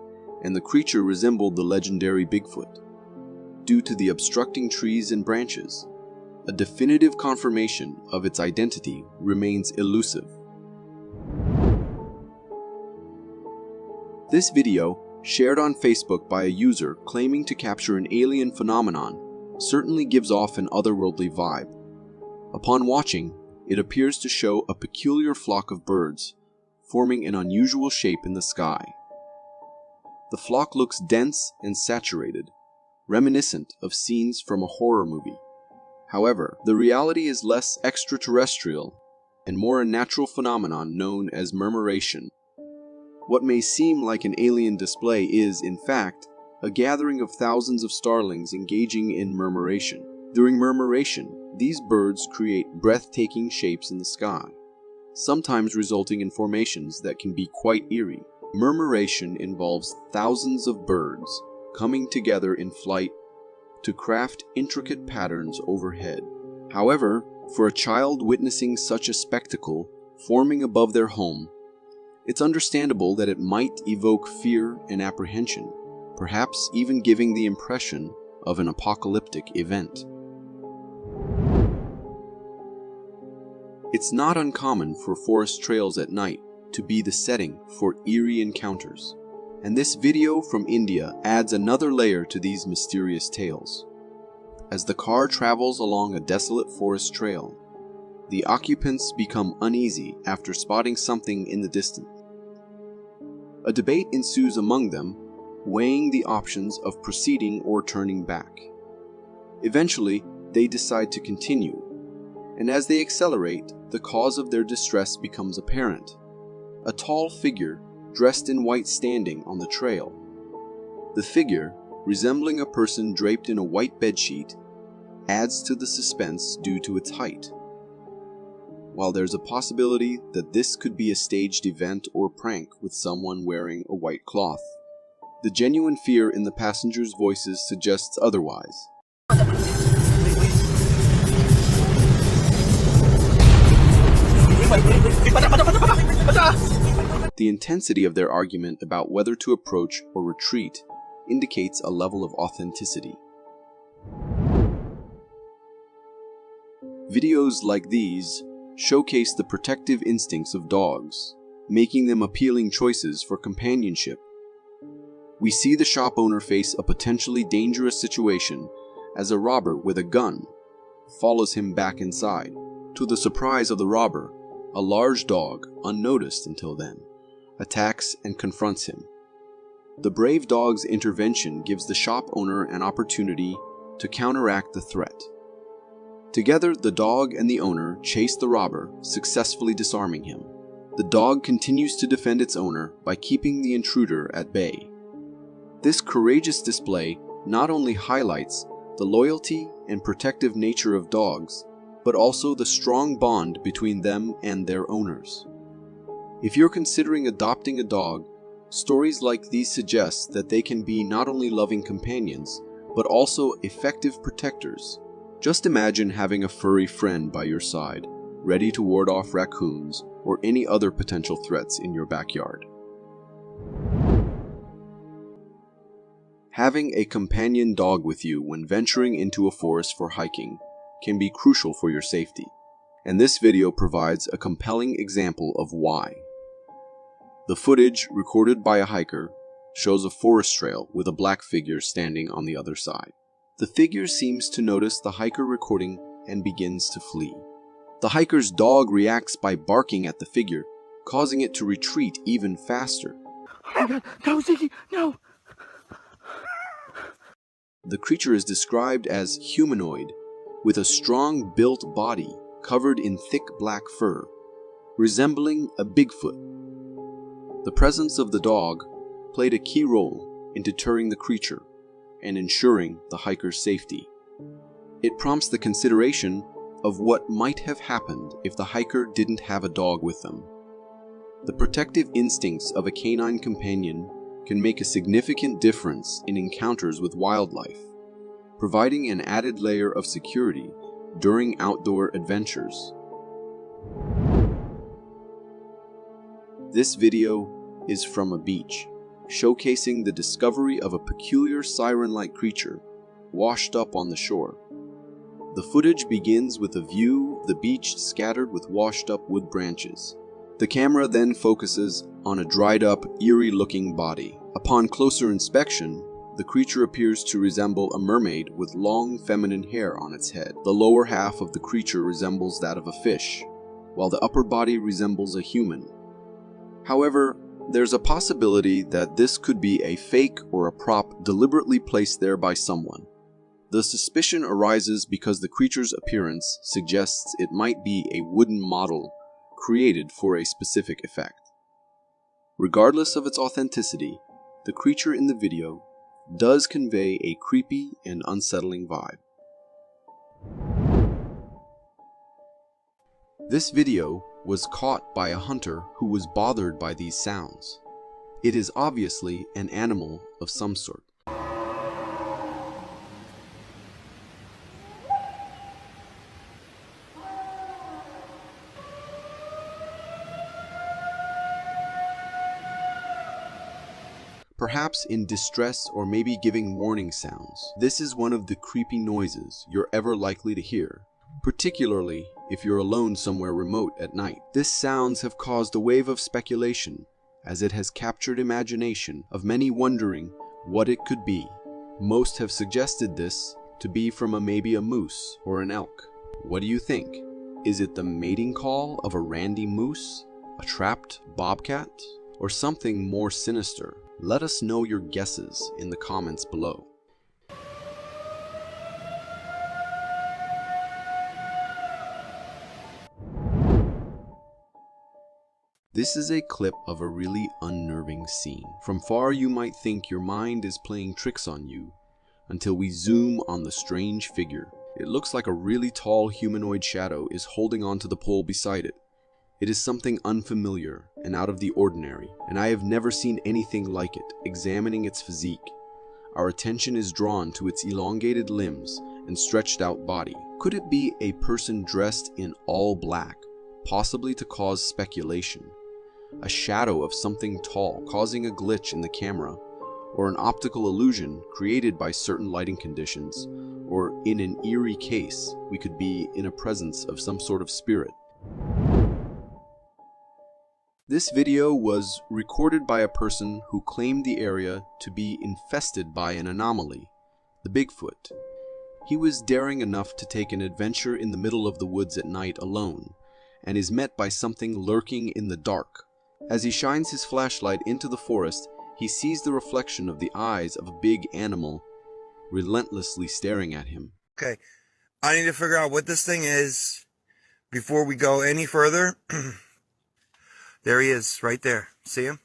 and the creature resembled the legendary Bigfoot. Due to the obstructing trees and branches, a definitive confirmation of its identity remains elusive. This video, shared on Facebook by a user claiming to capture an alien phenomenon, certainly gives off an otherworldly vibe. Upon watching, it appears to show a peculiar flock of birds, forming an unusual shape in the sky. The flock looks dense and saturated, reminiscent of scenes from a horror movie. However, the reality is less extraterrestrial and more a natural phenomenon known as murmuration. What may seem like an alien display is, in fact, a gathering of thousands of starlings engaging in murmuration. During murmuration, these birds create breathtaking shapes in the sky, sometimes resulting in formations that can be quite eerie. Murmuration involves thousands of birds coming together in flight to craft intricate patterns overhead. However, for a child witnessing such a spectacle forming above their home, it's understandable that it might evoke fear and apprehension, perhaps even giving the impression of an apocalyptic event. It's not uncommon for forest trails at night to be the setting for eerie encounters, and this video from India adds another layer to these mysterious tales. As the car travels along a desolate forest trail, the occupants become uneasy after spotting something in the distance. A debate ensues among them, weighing the options of proceeding or turning back. Eventually, they decide to continue, and as they accelerate, the cause of their distress becomes apparent. A tall figure, dressed in white, standing on the trail. The figure, resembling a person draped in a white bedsheet, adds to the suspense due to its height. While there's a possibility that this could be a staged event or prank with someone wearing a white cloth, the genuine fear in the passengers' voices suggests otherwise. The intensity of their argument about whether to approach or retreat indicates a level of authenticity. Videos like these showcase the protective instincts of dogs, making them appealing choices for companionship. We see the shop owner face a potentially dangerous situation as a robber with a gun follows him back inside. To the surprise of the robber, a large dog, unnoticed until then, attacks and confronts him. The brave dog's intervention gives the shop owner an opportunity to counteract the threat. Together, the dog and the owner chase the robber, successfully disarming him. The dog continues to defend its owner by keeping the intruder at bay. This courageous display not only highlights the loyalty and protective nature of dogs, but also the strong bond between them and their owners. If you're considering adopting a dog, stories like these suggest that they can be not only loving companions, but also effective protectors. Just imagine having a furry friend by your side, ready to ward off raccoons or any other potential threats in your backyard. Having a companion dog with you when venturing into a forest for hiking can be crucial for your safety, and this video provides a compelling example of why. The footage recorded by a hiker shows a forest trail with a black figure standing on the other side. The figure seems to notice the hiker recording and begins to flee. The hiker's dog reacts by barking at the figure, causing it to retreat even faster. Oh my God, no, Ziggy, no! The creature is described as humanoid, with a strong built body covered in thick black fur, resembling a Bigfoot. The presence of the dog played a key role in deterring the creature and ensuring the hiker's safety. It prompts the consideration of what might have happened if the hiker didn't have a dog with them. The protective instincts of a canine companion can make a significant difference in encounters with wildlife, providing an added layer of security during outdoor adventures. This video is from a beach, showcasing the discovery of a peculiar siren-like creature washed up on the shore. The footage begins with a view of the beach scattered with washed up wood branches. The camera then focuses on a dried up, eerie-looking body. Upon closer inspection, the creature appears to resemble a mermaid with long feminine hair on its head. The lower half of the creature resembles that of a fish, while the upper body resembles a human. However, there's a possibility that this could be a fake or a prop deliberately placed there by someone. The suspicion arises because the creature's appearance suggests it might be a wooden model created for a specific effect. Regardless of its authenticity, the creature in the video does convey a creepy and unsettling vibe. This video was caught by a hunter who was bothered by these sounds. It is obviously an animal of some sort. Perhaps in distress or maybe giving warning sounds. This is one of the creepy noises you're ever likely to hear, particularly if you're alone somewhere remote at night. These sounds have caused a wave of speculation, as it has captured imagination of many wondering what it could be. Most have suggested this to be from maybe a moose or an elk. What do you think? Is it the mating call of a randy moose, a trapped bobcat, or something more sinister? Let us know your guesses in the comments below. This is a clip of a really unnerving scene. From far you might think your mind is playing tricks on you, until we zoom on the strange figure. It looks like a really tall humanoid shadow is holding onto the pole beside it. It is something unfamiliar and out of the ordinary, and I have never seen anything like it. Examining its physique, our attention is drawn to its elongated limbs and stretched out body. Could it be a person dressed in all black, possibly to cause speculation? A shadow of something tall causing a glitch in the camera, or an optical illusion created by certain lighting conditions, or in an eerie case, we could be in a presence of some sort of spirit. This video was recorded by a person who claimed the area to be infested by an anomaly, the Bigfoot. He was daring enough to take an adventure in the middle of the woods at night alone, and is met by something lurking in the dark. As he shines his flashlight into the forest, he sees the reflection of the eyes of a big animal relentlessly staring at him. Okay, I need to figure out what this thing is before we go any further. There he is, right there. See him?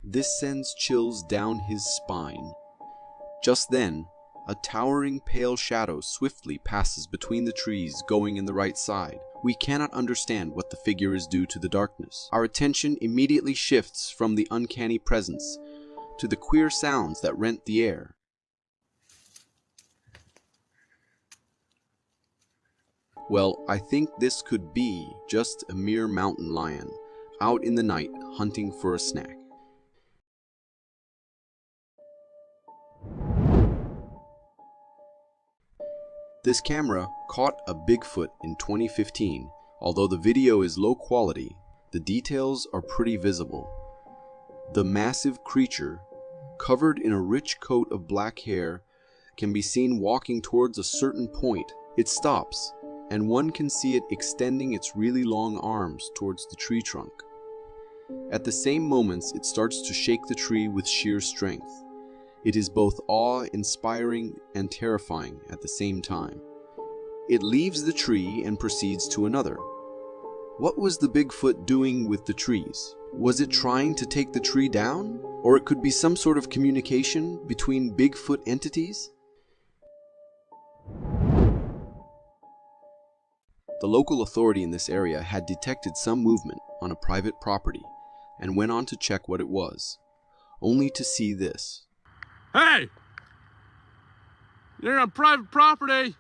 This sends chills down his spine. Just then, a towering pale shadow swiftly passes between the trees going in the right side. We cannot understand what the figure is due to the darkness. Our attention immediately shifts from the uncanny presence to the queer sounds that rent the air. Well, I think this could be just a mere mountain lion, out in the night hunting for a snack. This camera caught a Bigfoot in 2015. Although the video is low quality, the details are pretty visible. The massive creature, covered in a rich coat of black hair, can be seen walking towards a certain point. It stops, and one can see it extending its really long arms towards the tree trunk. At the same moments, it starts to shake the tree with sheer strength. It is both awe-inspiring and terrifying at the same time. It leaves the tree and proceeds to another. What was the Bigfoot doing with the trees? Was it trying to take the tree down? Or it could be some sort of communication between Bigfoot entities? The local authority in this area had detected some movement on a private property and went on to check what it was, only to see this. Hey! You're on private property!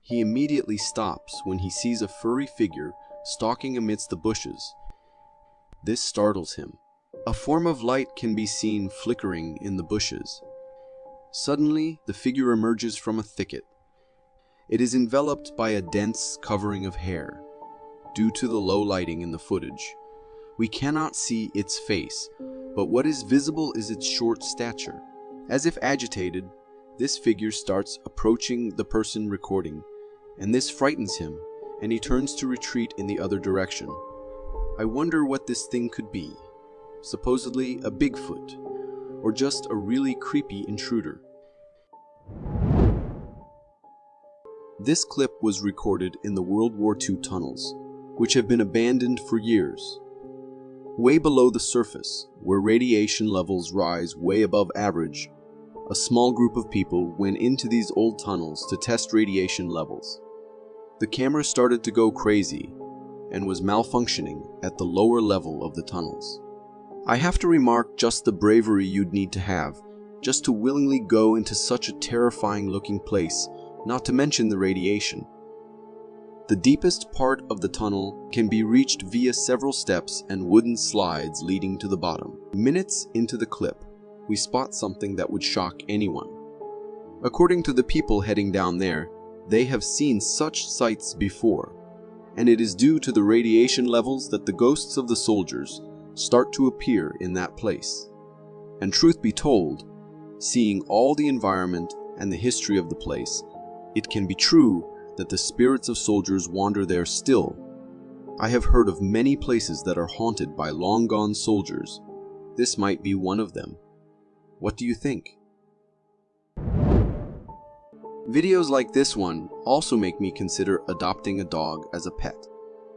He immediately stops when he sees a furry figure stalking amidst the bushes. This startles him. A form of light can be seen flickering in the bushes. Suddenly, the figure emerges from a thicket. It is enveloped by a dense covering of hair. Due to the low lighting in the footage, we cannot see its face, but what is visible is its short stature. As if agitated, this figure starts approaching the person recording, and this frightens him, and he turns to retreat in the other direction. I wonder what this thing could be. Supposedly a Bigfoot, or just a really creepy intruder. This clip was recorded in the World War II tunnels, which have been abandoned for years. Way below the surface, where radiation levels rise way above average, a small group of people went into these old tunnels to test radiation levels. The camera started to go crazy and was malfunctioning at the lower level of the tunnels. I have to remark just the bravery you'd need to have just to willingly go into such a terrifying looking place, not to mention the radiation. The deepest part of the tunnel can be reached via several steps and wooden slides leading to the bottom. Minutes into the clip, we spot something that would shock anyone. According to the people heading down there, they have seen such sights before, and it is due to the radiation levels that the ghosts of the soldiers start to appear in that place. And truth be told, seeing all the environment and the history of the place, it can be true that the spirits of soldiers wander there still. I have heard of many places that are haunted by long-gone soldiers. This might be one of them. What do you think? Videos like this one also make me consider adopting a dog as a pet.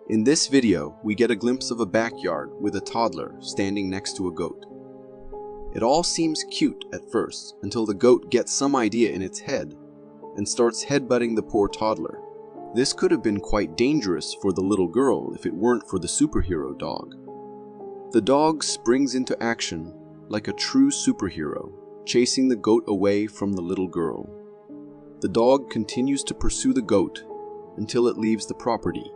In this video, we get a glimpse of a backyard with a toddler standing next to a goat. It all seems cute at first until the goat gets some idea in its head and starts headbutting the poor toddler. This could have been quite dangerous for the little girl if it weren't for the superhero dog. The dog springs into action like a true superhero, chasing the goat away from the little girl. The dog continues to pursue the goat until it leaves the property.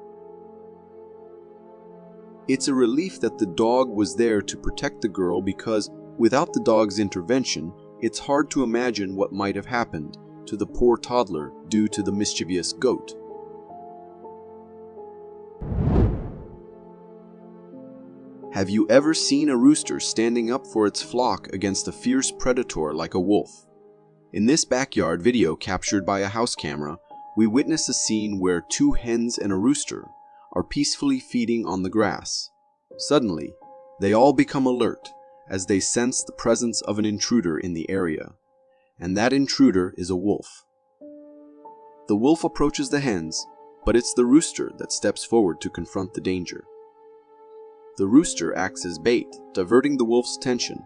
It's a relief that the dog was there to protect the girl because without the dog's intervention, it's hard to imagine what might have happened to the poor toddler due to the mischievous goat. Have you ever seen a rooster standing up for its flock against a fierce predator like a wolf? In this backyard video captured by a house camera, we witness a scene where two hens and a rooster are peacefully feeding on the grass. Suddenly, they all become alert as they sense the presence of an intruder in the area, and that intruder is a wolf. The wolf approaches the hens, but it's the rooster that steps forward to confront the danger. The rooster acts as bait, diverting the wolf's attention.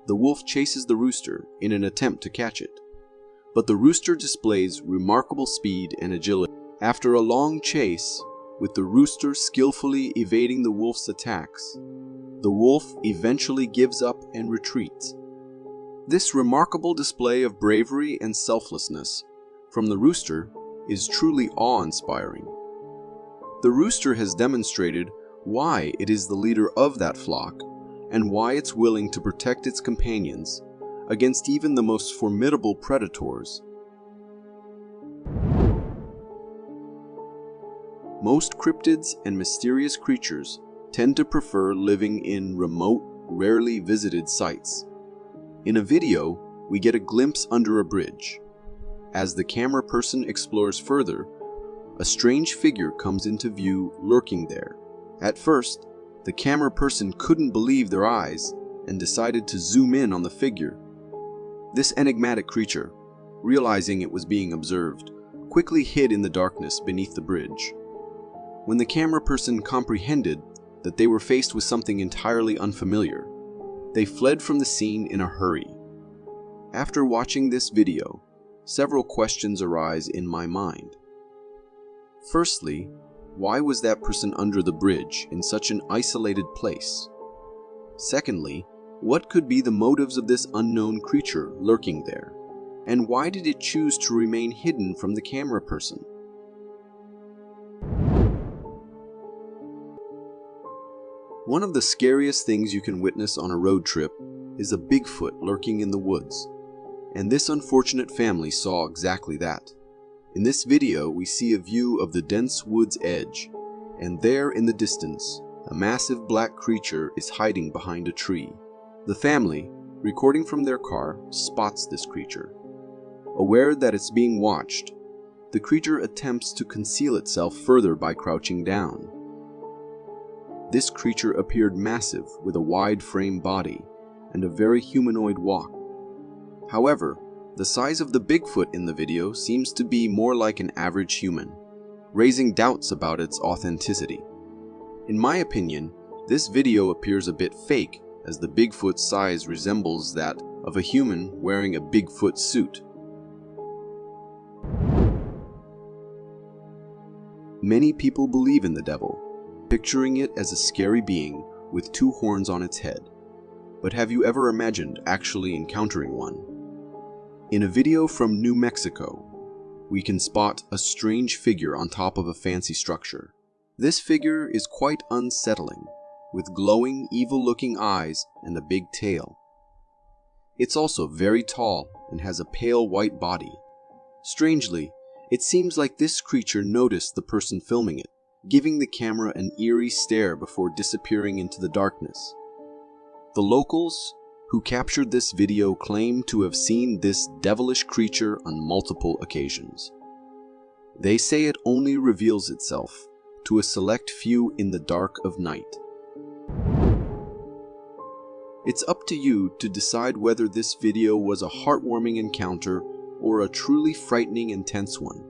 The wolf chases the rooster in an attempt to catch it, but the rooster displays remarkable speed and agility. After a long chase, with the rooster skillfully evading the wolf's attacks, the wolf eventually gives up and retreats. This remarkable display of bravery and selflessness from the rooster is truly awe-inspiring. The rooster has demonstrated why it is the leader of that flock and why it's willing to protect its companions against even the most formidable predators. Most cryptids and mysterious creatures tend to prefer living in remote, rarely visited sites. In a video, we get a glimpse under a bridge. As the camera person explores further, a strange figure comes into view lurking there. At first, the camera person couldn't believe their eyes and decided to zoom in on the figure. This enigmatic creature, realizing it was being observed, quickly hid in the darkness beneath the bridge. When the camera person comprehended that they were faced with something entirely unfamiliar, they fled from the scene in a hurry. After watching this video, several questions arise in my mind. Firstly, why was that person under the bridge in such an isolated place? Secondly, what could be the motives of this unknown creature lurking there? And why did it choose to remain hidden from the camera person? One of the scariest things you can witness on a road trip is a Bigfoot lurking in the woods, and this unfortunate family saw exactly that. In this video, we see a view of the dense wood's edge, and there in the distance, a massive black creature is hiding behind a tree. The family, recording from their car, spots this creature. Aware that it's being watched, the creature attempts to conceal itself further by crouching down. This creature appeared massive with a wide frame body and a very humanoid walk. However, the size of the Bigfoot in the video seems to be more like an average human, raising doubts about its authenticity. In my opinion, this video appears a bit fake as the Bigfoot's size resembles that of a human wearing a Bigfoot suit. Many people believe in the devil, picturing it as a scary being with two horns on its head. But have you ever imagined actually encountering one? In a video from New Mexico, we can spot a strange figure on top of a fancy structure. This figure is quite unsettling, with glowing, evil-looking eyes and a big tail. It's also very tall and has a pale white body. Strangely, it seems like this creature noticed the person filming it, giving the camera an eerie stare before disappearing into the darkness. The locals who captured this video claim to have seen this devilish creature on multiple occasions. They say it only reveals itself to a select few in the dark of night. It's up to you to decide whether this video was a heartwarming encounter or a truly frightening and tense one.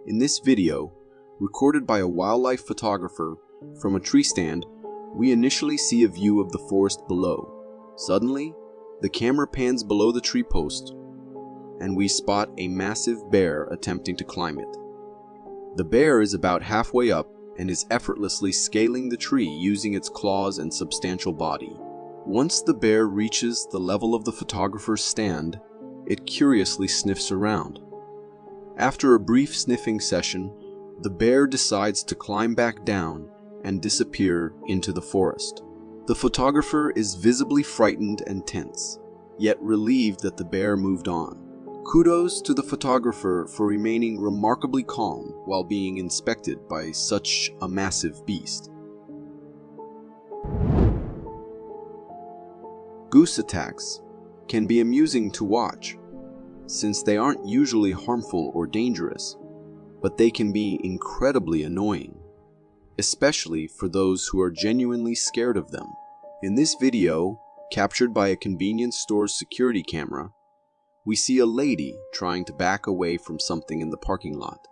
In this video, recorded by a wildlife photographer from a tree stand, we initially see a view of the forest below. Suddenly, the camera pans below the tree post, and we spot a massive bear attempting to climb it. The bear is about halfway up and is effortlessly scaling the tree using its claws and substantial body. Once the bear reaches the level of the photographer's stand, it curiously sniffs around. After a brief sniffing session, the bear decides to climb back down and disappear into the forest. The photographer is visibly frightened and tense, yet relieved that the bear moved on. Kudos to the photographer for remaining remarkably calm while being inspected by such a massive beast. Goose attacks can be amusing to watch, since they aren't usually harmful or dangerous, but they can be incredibly annoying, especially for those who are genuinely scared of them. In this video, captured by a convenience store's security camera, we see a lady trying to back away from something in the parking lot.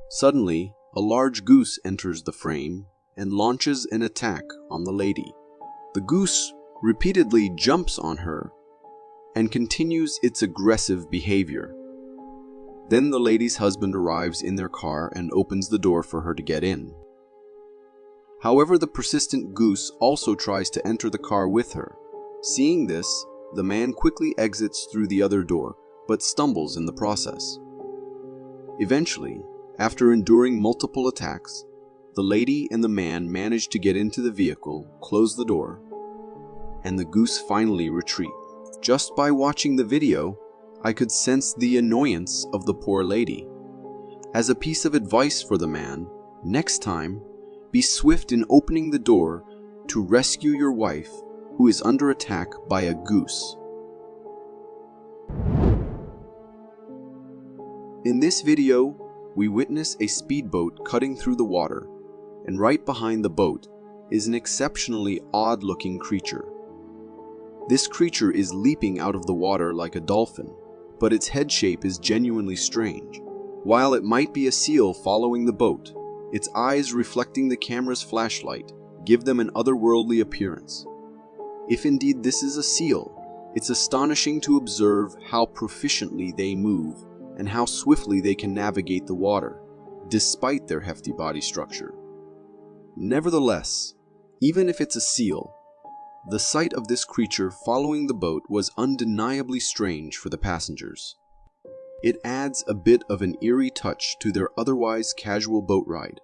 Suddenly, a large goose enters the frame and launches an attack on the lady. The goose repeatedly jumps on her and continues its aggressive behavior. Then the lady's husband arrives in their car and opens the door for her to get in. However, the persistent goose also tries to enter the car with her. Seeing this, the man quickly exits through the other door, but stumbles in the process. Eventually, after enduring multiple attacks, the lady and the man manage to get into the vehicle, close the door, and the goose finally retreat. Just by watching the video, I could sense the annoyance of the poor lady. As a piece of advice for the man, next time, be swift in opening the door to rescue your wife who is under attack by a goose. In this video, we witness a speedboat cutting through the water, and right behind the boat is an exceptionally odd-looking creature. This creature is leaping out of the water like a dolphin, but its head shape is genuinely strange. While it might be a seal following the boat, its eyes reflecting the camera's flashlight give them an otherworldly appearance. If indeed this is a seal, it's astonishing to observe how proficiently they move and how swiftly they can navigate the water, despite their hefty body structure. Nevertheless, even if it's a seal, the sight of this creature following the boat was undeniably strange for the passengers. It adds a bit of an eerie touch to their otherwise casual boat ride.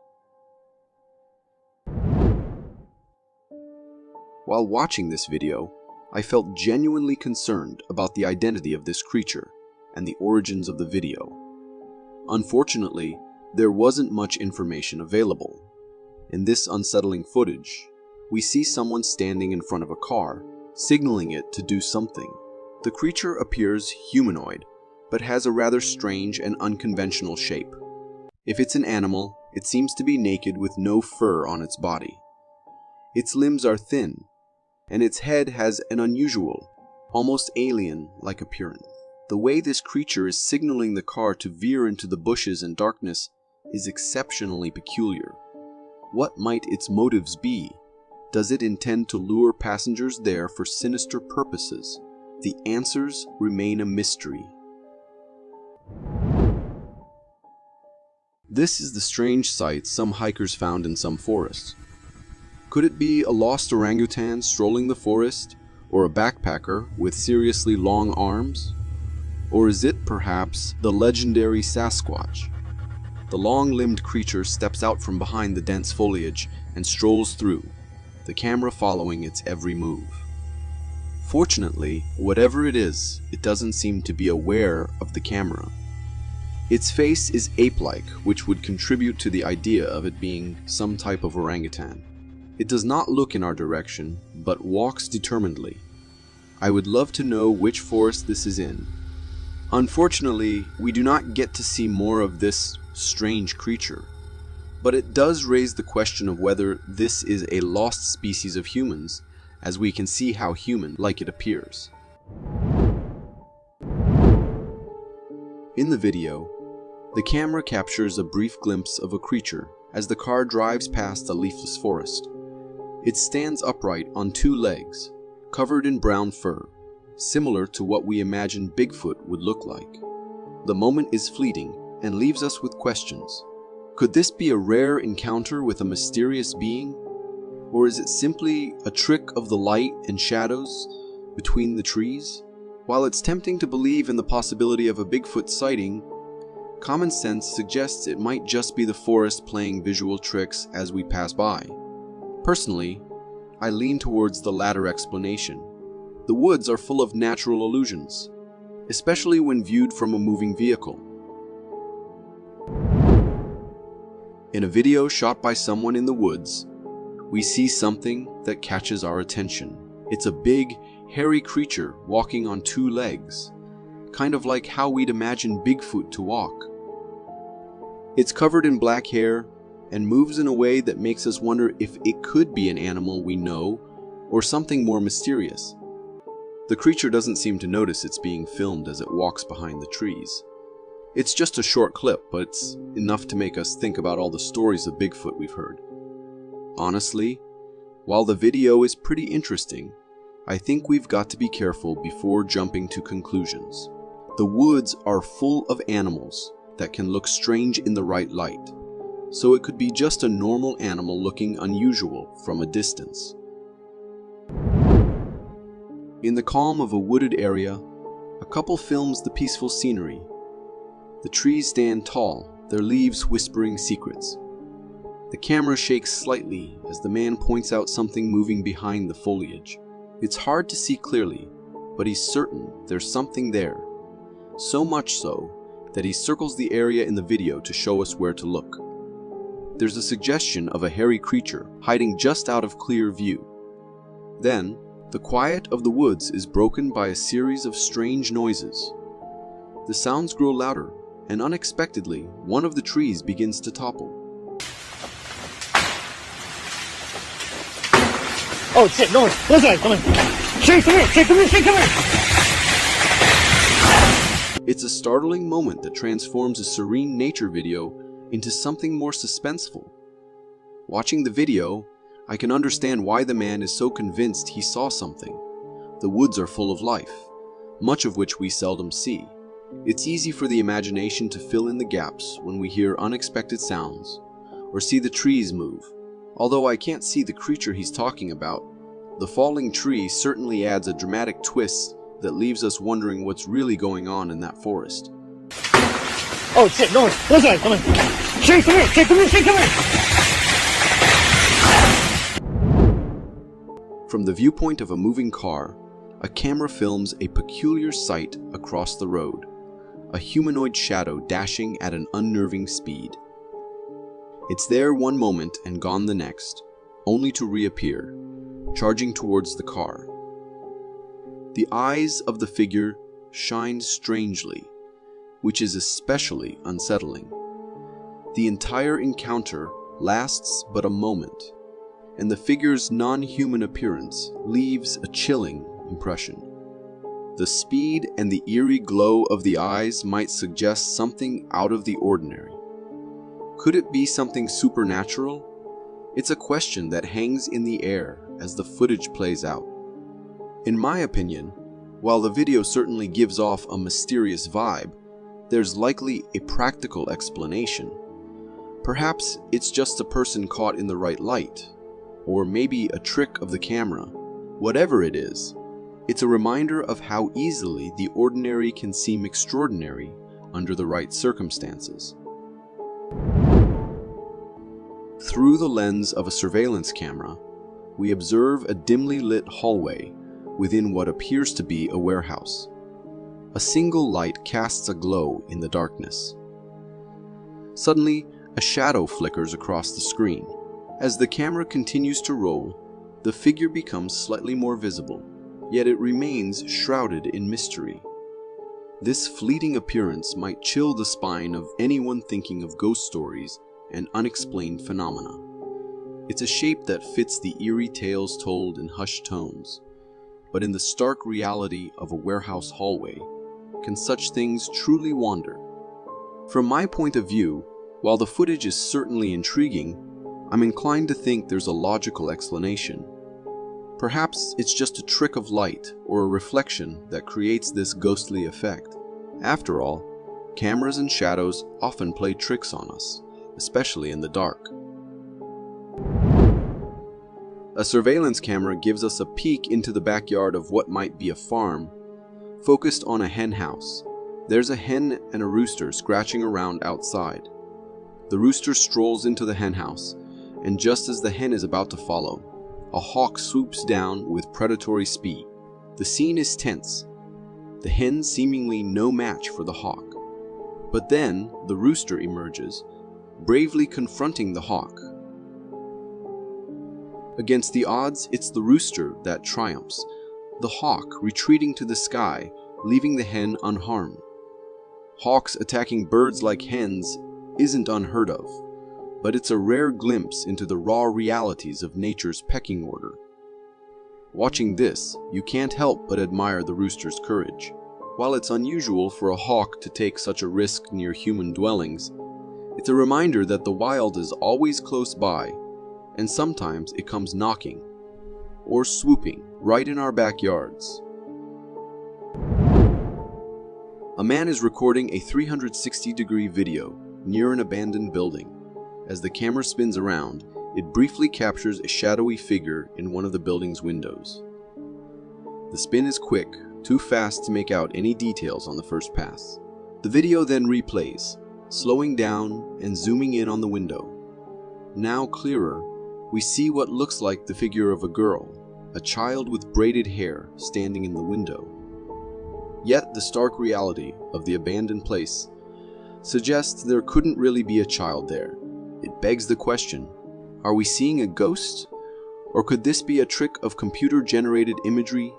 While watching this video, I felt genuinely concerned about the identity of this creature and the origins of the video. Unfortunately, there wasn't much information available. In this unsettling footage, we see someone standing in front of a car, signaling it to do something. The creature appears humanoid, but has a rather strange and unconventional shape. If it's an animal, it seems to be naked with no fur on its body. Its limbs are thin, and its head has an unusual, almost alien-like appearance. The way this creature is signaling the car to veer into the bushes and darkness is exceptionally peculiar. What might its motives be? Does it intend to lure passengers there for sinister purposes? The answers remain a mystery. This is the strange sight some hikers found in some forests. Could it be a lost orangutan strolling the forest, or a backpacker with seriously long arms? Or is it perhaps the legendary Sasquatch? The long-limbed creature steps out from behind the dense foliage and strolls through, the camera following its every move. Fortunately, whatever it is, it doesn't seem to be aware of the camera. Its face is ape-like, which would contribute to the idea of it being some type of orangutan. It does not look in our direction, but walks determinedly. I would love to know which forest this is in. Unfortunately, we do not get to see more of this strange creature, but it does raise the question of whether this is a lost species of humans, as we can see how human-like it appears. In the video, the camera captures a brief glimpse of a creature as the car drives past a leafless forest. It stands upright on two legs, covered in brown fur, similar to what we imagine Bigfoot would look like. The moment is fleeting and leaves us with questions. Could this be a rare encounter with a mysterious being? Or is it simply a trick of the light and shadows between the trees? While it's tempting to believe in the possibility of a Bigfoot sighting, common sense suggests it might just be the forest playing visual tricks as we pass by. Personally, I lean towards the latter explanation. The woods are full of natural illusions, especially when viewed from a moving vehicle. In a video shot by someone in the woods, we see something that catches our attention. It's a big, hairy creature walking on two legs, kind of like how we'd imagine Bigfoot to walk. It's covered in black hair and moves in a way that makes us wonder if it could be an animal we know or something more mysterious. The creature doesn't seem to notice it's being filmed as it walks behind the trees. It's just a short clip, but it's enough to make us think about all the stories of Bigfoot we've heard. Honestly, while the video is pretty interesting, I think we've got to be careful before jumping to conclusions. The woods are full of animals that can look strange in the right light, so it could be just a normal animal looking unusual from a distance. In the calm of a wooded area, a couple films the peaceful scenery. The trees stand tall, their leaves whispering secrets. The camera shakes slightly as the man points out something moving behind the foliage. It's hard to see clearly, but he's certain there's something there. So much so that he circles the area in the video to show us where to look. There's a suggestion of a hairy creature hiding just out of clear view. Then, the quiet of the woods is broken by a series of strange noises. The sounds grow louder, and unexpectedly, one of the trees begins to topple. Oh shit, no, this way, come on. Shake, come here, shake, come here, shake, come here. It's a startling moment that transforms a serene nature video into something more suspenseful. Watching the video, I can understand why the man is so convinced he saw something. The woods are full of life, much of which we seldom see. It's easy for the imagination to fill in the gaps when we hear unexpected sounds or see the trees move. Although I can't see the creature he's talking about, the falling tree certainly adds a dramatic twist that leaves us wondering what's really going on in that forest. Oh shit, no, this way, come on. Shake, come here, shake, come here, shake, come here. From the viewpoint of a moving car, a camera films a peculiar sight across the road, a humanoid shadow dashing at an unnerving speed. It's there one moment and gone the next, only to reappear, charging towards the car. The eyes of the figure shine strangely, which is especially unsettling. The entire encounter lasts but a moment, and the figure's non-human appearance leaves a chilling impression. The speed and the eerie glow of the eyes might suggest something out of the ordinary. Could it be something supernatural? It's a question that hangs in the air as the footage plays out. In my opinion, while the video certainly gives off a mysterious vibe, there's likely a practical explanation. Perhaps it's just a person caught in the right light, or maybe a trick of the camera. Whatever it is, it's a reminder of how easily the ordinary can seem extraordinary under the right circumstances. Through the lens of a surveillance camera, we observe a dimly lit hallway within what appears to be a warehouse. A single light casts a glow in the darkness. Suddenly, a shadow flickers across the screen. As the camera continues to roll, the figure becomes slightly more visible, yet it remains shrouded in mystery. This fleeting appearance might chill the spine of anyone thinking of ghost stories and unexplained phenomena. It's a shape that fits the eerie tales told in hushed tones, but in the stark reality of a warehouse hallway, can such things truly wander? From my point of view, while the footage is certainly intriguing, I'm inclined to think there's a logical explanation. Perhaps it's just a trick of light or a reflection that creates this ghostly effect. After all, cameras and shadows often play tricks on us, especially in the dark. A surveillance camera gives us a peek into the backyard of what might be a farm, focused on a hen house. There's a hen and a rooster scratching around outside. The rooster strolls into the hen house, and just as the hen is about to follow, a hawk swoops down with predatory speed. The scene is tense, the hen seemingly no match for the hawk. But then the rooster emerges, bravely confronting the hawk. Against the odds, it's the rooster that triumphs, the hawk retreating to the sky, leaving the hen unharmed. Hawks attacking birds like hens isn't unheard of, but it's a rare glimpse into the raw realities of nature's pecking order. Watching this, you can't help but admire the rooster's courage. While it's unusual for a hawk to take such a risk near human dwellings, it's a reminder that the wild is always close by, and sometimes it comes knocking or swooping right in our backyards. A man is recording a 360-degree video near an abandoned building. As the camera spins around, it briefly captures a shadowy figure in one of the building's windows. The spin is quick, too fast to make out any details on the first pass. The video then replays, slowing down and zooming in on the window. Now clearer, we see what looks like the figure of a girl, a child with braided hair standing in the window. Yet the stark reality of the abandoned place suggests there couldn't really be a child there. It begs the question, are we seeing a ghost? Or could this be a trick of computer-generated imagery?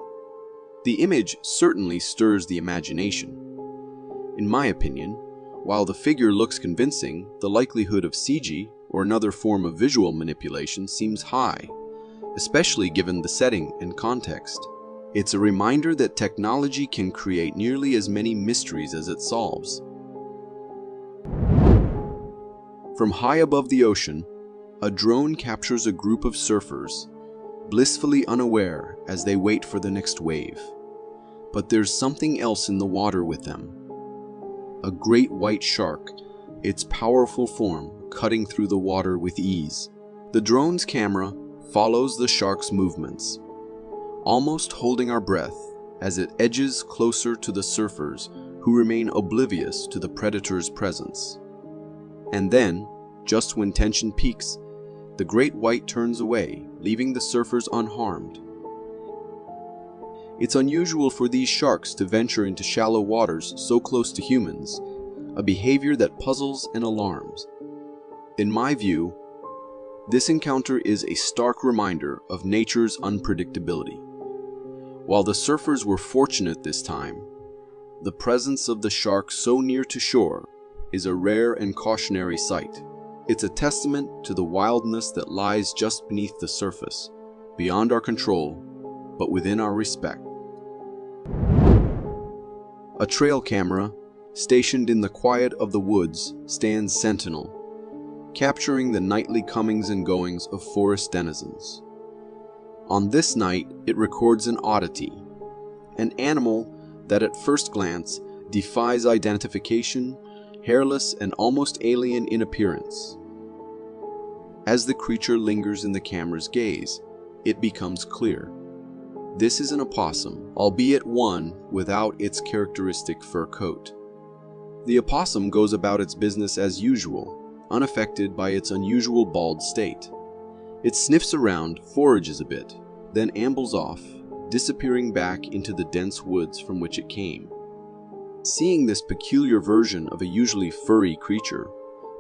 The image certainly stirs the imagination. In my opinion, while the figure looks convincing, the likelihood of CG or another form of visual manipulation seems high, especially given the setting and context. It's a reminder that technology can create nearly as many mysteries as it solves. From high above the ocean, a drone captures a group of surfers, blissfully unaware as they wait for the next wave. But there's something else in the water with them. A great white shark, its powerful form cutting through the water with ease. The drone's camera follows the shark's movements, almost holding our breath as it edges closer to the surfers who remain oblivious to the predator's presence. And then, just when tension peaks, the great white turns away, leaving the surfers unharmed. It's unusual for these sharks to venture into shallow waters so close to humans, a behavior that puzzles and alarms. In my view, this encounter is a stark reminder of nature's unpredictability. While the surfers were fortunate this time, the presence of the shark so near to shore is a rare and cautionary sight. It's a testament to the wildness that lies just beneath the surface, beyond our control, but within our respect. A trail camera, stationed in the quiet of the woods, stands sentinel, capturing the nightly comings and goings of forest denizens. On this night, it records an oddity, an animal that at first glance defies identification, hairless and almost alien in appearance. As the creature lingers in the camera's gaze, it becomes clear. This is an opossum, albeit one without its characteristic fur coat. The opossum goes about its business as usual, unaffected by its unusual bald state. It sniffs around, forages a bit, then ambles off, disappearing back into the dense woods from which it came. Seeing this peculiar version of a usually furry creature,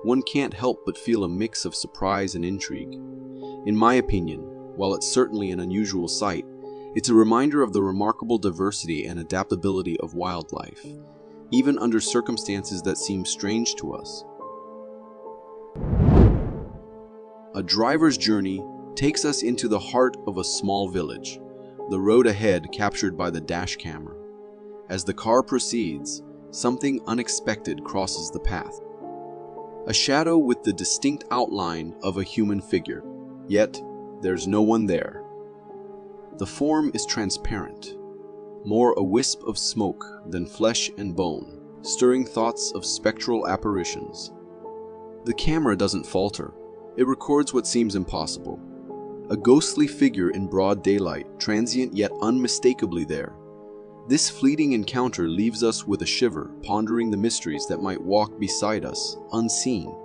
one can't help but feel a mix of surprise and intrigue. In my opinion, while it's certainly an unusual sight, it's a reminder of the remarkable diversity and adaptability of wildlife, even under circumstances that seem strange to us. A driver's journey takes us into the heart of a small village, the road ahead captured by the dash camera. As the car proceeds, something unexpected crosses the path. A shadow with the distinct outline of a human figure, yet there's no one there. The form is transparent, more a wisp of smoke than flesh and bone, stirring thoughts of spectral apparitions. The camera doesn't falter. It records what seems impossible. A ghostly figure in broad daylight, transient yet unmistakably there. This fleeting encounter leaves us with a shiver, pondering the mysteries that might walk beside us, unseen.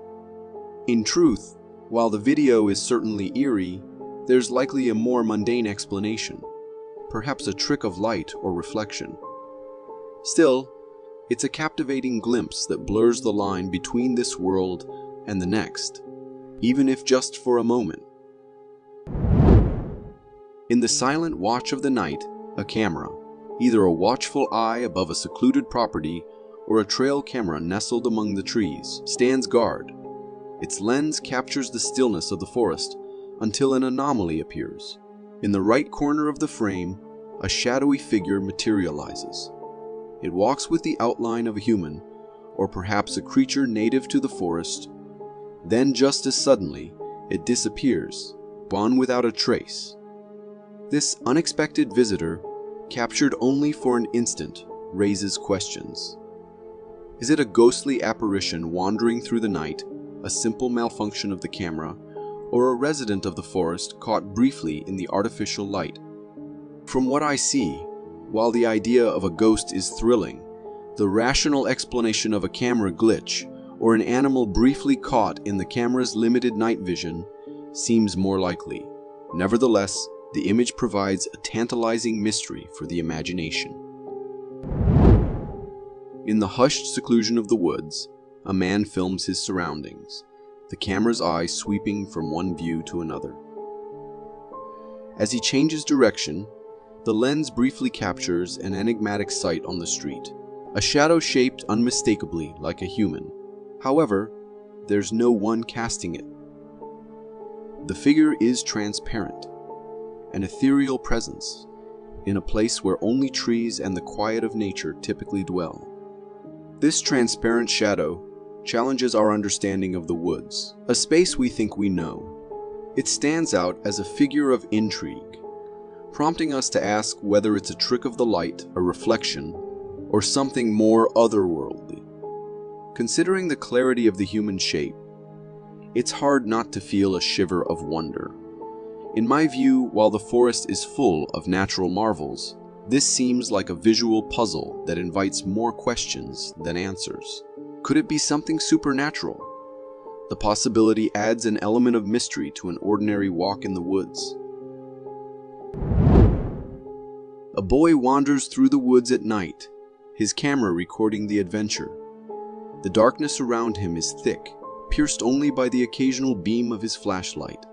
In truth, while the video is certainly eerie, there's likely a more mundane explanation, perhaps a trick of light or reflection. Still, it's a captivating glimpse that blurs the line between this world and the next, even if just for a moment. In the silent watch of the night, a camera, either a watchful eye above a secluded property or a trail camera nestled among the trees, stands guard. Its lens captures the stillness of the forest until an anomaly appears. In the right corner of the frame, a shadowy figure materializes. It walks with the outline of a human, or perhaps a creature native to the forest. Then just as suddenly, it disappears, gone without a trace. This unexpected visitor, captured only for an instant, raises questions. Is it a ghostly apparition wandering through the night, a simple malfunction of the camera, or a resident of the forest caught briefly in the artificial light? From what I see, While the idea of a ghost is thrilling, the rational explanation of a camera glitch or an animal briefly caught in the camera's limited night vision seems more likely. Nevertheless, the image provides a tantalizing mystery for the imagination. In the hushed seclusion of the woods, a man films his surroundings, the camera's eye sweeping from one view to another. As he changes direction, the lens briefly captures an enigmatic sight on the street, a shadow shaped unmistakably like a human. However, there's no one casting it. The figure is transparent, an ethereal presence, in a place where only trees and the quiet of nature typically dwell. This transparent shadow challenges our understanding of the woods, a space we think we know. It stands out as a figure of intrigue, prompting us to ask whether it's a trick of the light, a reflection, or something more otherworldly. Considering the clarity of the human shape, it's hard not to feel a shiver of wonder. In my view, while the forest is full of natural marvels, this seems like a visual puzzle that invites more questions than answers. Could it be something supernatural? The possibility adds an element of mystery to an ordinary walk in the woods. A boy wanders through the woods at night, his camera recording the adventure. The darkness around him is thick, pierced only by the occasional beam of his flashlight.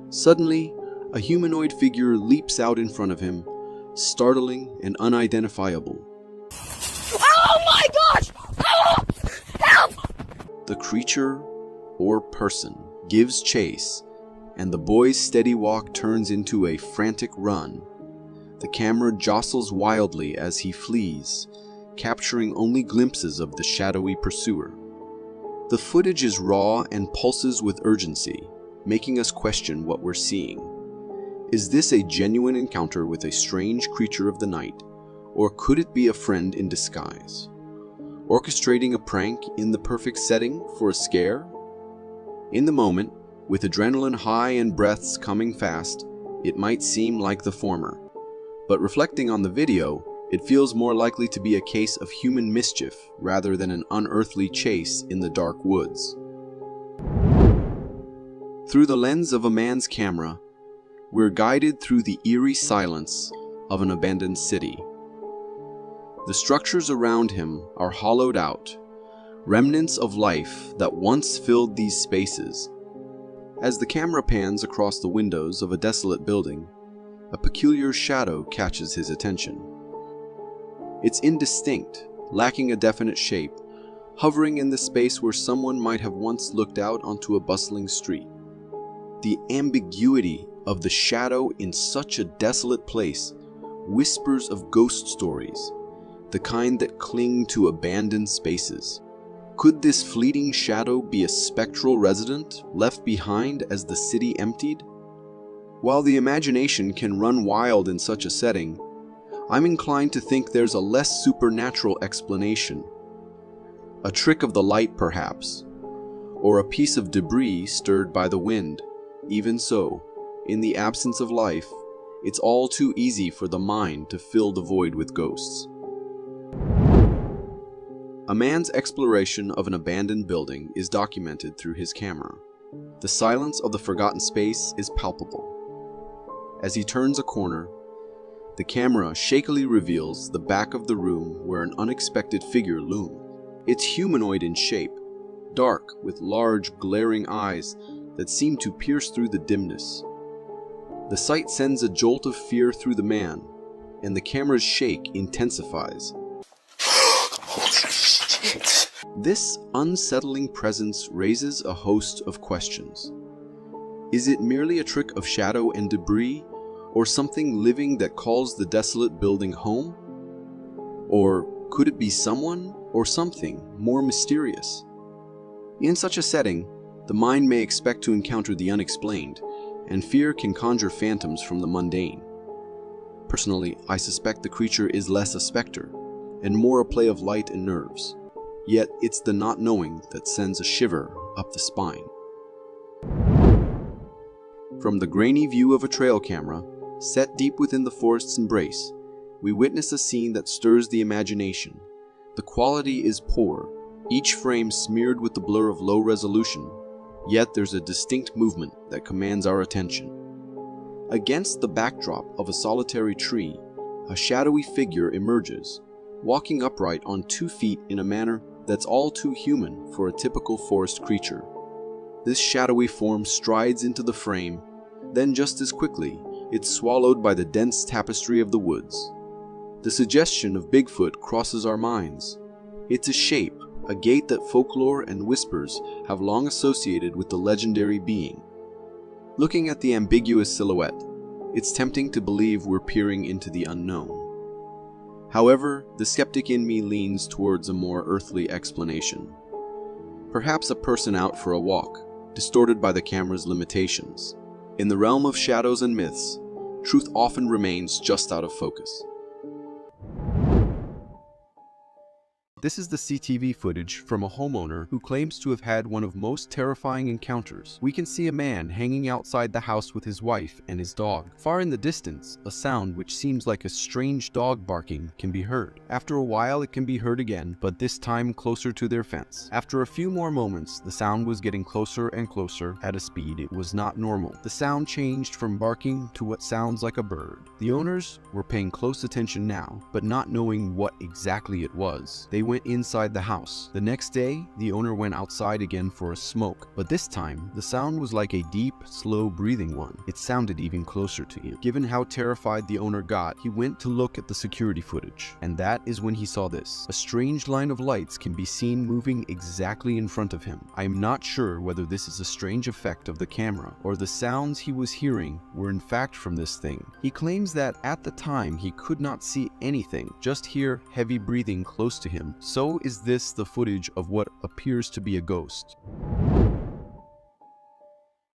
Suddenly, a humanoid figure leaps out in front of him, startling and unidentifiable. Oh my gosh! Oh! Help! The creature, or person, gives chase, and the boy's steady walk turns into a frantic run. The camera jostles wildly as he flees, capturing only glimpses of the shadowy pursuer. The footage is raw and pulses with urgency, making us question what we're seeing. Is this a genuine encounter with a strange creature of the night, or could it be a friend in disguise, orchestrating a prank in the perfect setting for a scare? In the moment, with adrenaline high and breaths coming fast, it might seem like the former. But reflecting on the video, it feels more likely to be a case of human mischief rather than an unearthly chase in the dark woods. Through the lens of a man's camera, we're guided through the eerie silence of an abandoned city. The structures around him are hollowed out, remnants of life that once filled these spaces. As the camera pans across the windows of a desolate building, a peculiar shadow catches his attention. It's indistinct, lacking a definite shape, hovering in the space where someone might have once looked out onto a bustling street. The ambiguity of the shadow in such a desolate place whispers of ghost stories, the kind that cling to abandoned spaces. Could this fleeting shadow be a spectral resident left behind as the city emptied? While the imagination can run wild in such a setting, I'm inclined to think there's a less supernatural explanation. A trick of the light, perhaps, or a piece of debris stirred by the wind. Even so, in the absence of life, it's all too easy for the mind to fill the void with ghosts. A man's exploration of an abandoned building is documented through his camera. The silence of the forgotten space is palpable. As he turns a corner, the camera shakily reveals the back of the room where an unexpected figure looms. It's humanoid in shape, dark with large, glaring eyes that seem to pierce through the dimness. The sight sends a jolt of fear through the man, and the camera's shake intensifies. This unsettling presence raises a host of questions. Is it merely a trick of shadow and debris, or something living that calls the desolate building home? Or could it be someone or something more mysterious? In such a setting, the mind may expect to encounter the unexplained, and fear can conjure phantoms from the mundane. Personally, I suspect the creature is less a specter, and more a play of light and nerves. Yet it's the not knowing that sends a shiver up the spine. From the grainy view of a trail camera, set deep within the forest's embrace, we witness a scene that stirs the imagination. The quality is poor, each frame smeared with the blur of low resolution, yet there's a distinct movement that commands our attention. Against the backdrop of a solitary tree, a shadowy figure emerges, walking upright on 2 feet in a manner that's all too human for a typical forest creature. This shadowy form strides into the frame, then just as quickly, it's swallowed by the dense tapestry of the woods. The suggestion of Bigfoot crosses our minds. It's a shape, a gait that folklore and whispers have long associated with the legendary being. Looking at the ambiguous silhouette, it's tempting to believe we're peering into the unknown. However, the skeptic in me leans towards a more earthly explanation. Perhaps a person out for a walk, distorted by the camera's limitations. In the realm of shadows and myths, truth often remains just out of focus. This is the CCTV footage from a homeowner who claims to have had one of most terrifying encounters. We can see a man hanging outside the house with his wife and his dog. Far in the distance, a sound which seems like a strange dog barking can be heard. After a while it can be heard again, but this time closer to their fence. After a few more moments, the sound was getting closer and closer at a speed it was not normal. The sound changed from barking to what sounds like a bird. The owners were paying close attention now, but not knowing what exactly it was. They went inside the house. The next day, the owner went outside again for a smoke, but this time, the sound was like a deep, slow breathing one. It sounded even closer to him. Given how terrified the owner got, he went to look at the security footage, and that is when he saw this. A strange line of lights can be seen moving exactly in front of him. I am not sure whether this is a strange effect of the camera, or the sounds he was hearing were in fact from this thing. He claims that at the time he could not see anything, just hear heavy breathing close to him. So is this the footage of what appears to be a ghost?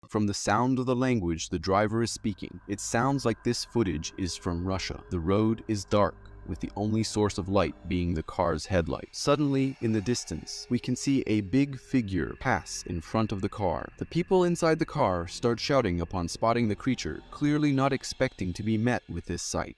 From the sound of the language the driver is speaking, it sounds like this footage is from Russia. The road is dark, with the only source of light being the car's headlight. Suddenly, in the distance, we can see a big figure pass in front of the car. The people inside the car start shouting upon spotting the creature, clearly not expecting to be met with this sight.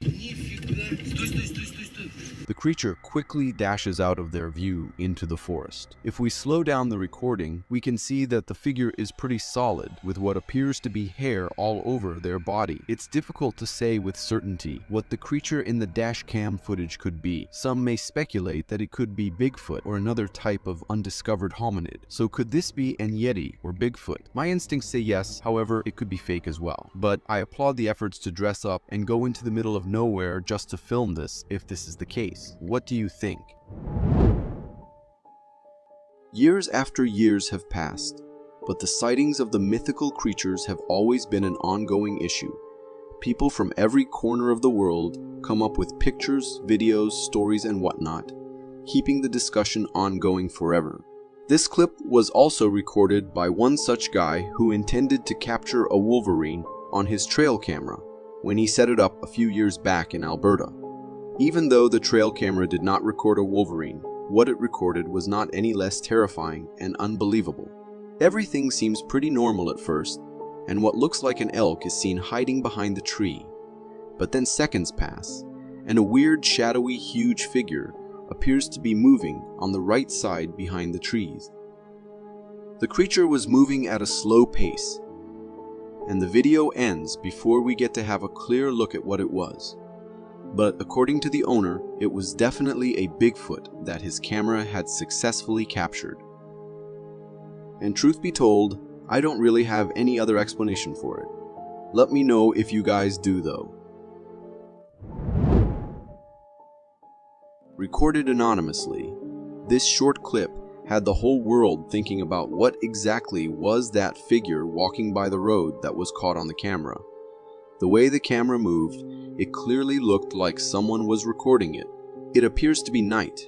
The creature quickly dashes out of their view into the forest. If we slow down the recording, we can see that the figure is pretty solid, with what appears to be hair all over their body. It's difficult to say with certainty what the creature in the dash cam footage could be. Some may speculate that it could be Bigfoot or another type of undiscovered hominid. So could this be an Yeti or Bigfoot? My instincts say yes, however, it could be fake as well. But I applaud the efforts to dress up and go into the middle of nowhere just to film this, if this is the case. What do you think? Years after years have passed, but the sightings of the mythical creatures have always been an ongoing issue. People from every corner of the world come up with pictures, videos, stories, and whatnot, keeping the discussion ongoing forever. This clip was also recorded by one such guy who intended to capture a wolverine on his trail camera when he set it up a few years back in Alberta. Even though the trail camera did not record a wolverine, what it recorded was not any less terrifying and unbelievable. Everything seems pretty normal at first, and what looks like an elk is seen hiding behind the tree. But then seconds pass, and a weird, shadowy, huge figure appears to be moving on the right side behind the trees. The creature was moving at a slow pace, and the video ends before we get to have a clear look at what it was. But according to the owner, it was definitely a Bigfoot that his camera had successfully captured. And truth be told, I don't really have any other explanation for it. Let me know if you guys do though. Recorded anonymously, this short clip had the whole world thinking about what exactly was that figure walking by the road that was caught on the camera. The way the camera moved, it clearly looked like someone was recording it. It appears to be night,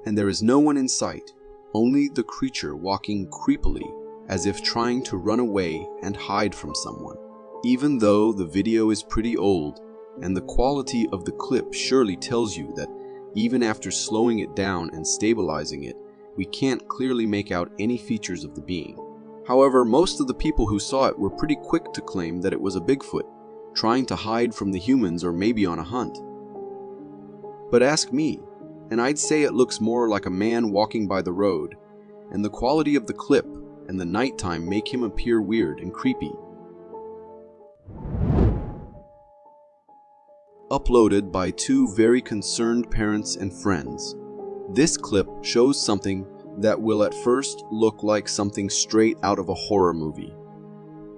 and there is no one in sight, only the creature walking creepily as if trying to run away and hide from someone. Even though the video is pretty old, and the quality of the clip surely tells you that even after slowing it down and stabilizing it, we can't clearly make out any features of the being. However, most of the people who saw it were pretty quick to claim that it was a Bigfoot, trying to hide from the humans or maybe on a hunt. But ask me, and I'd say it looks more like a man walking by the road, and the quality of the clip and the nighttime make him appear weird and creepy. Uploaded by two very concerned parents and friends. This clip shows something that will at first look like something straight out of a horror movie.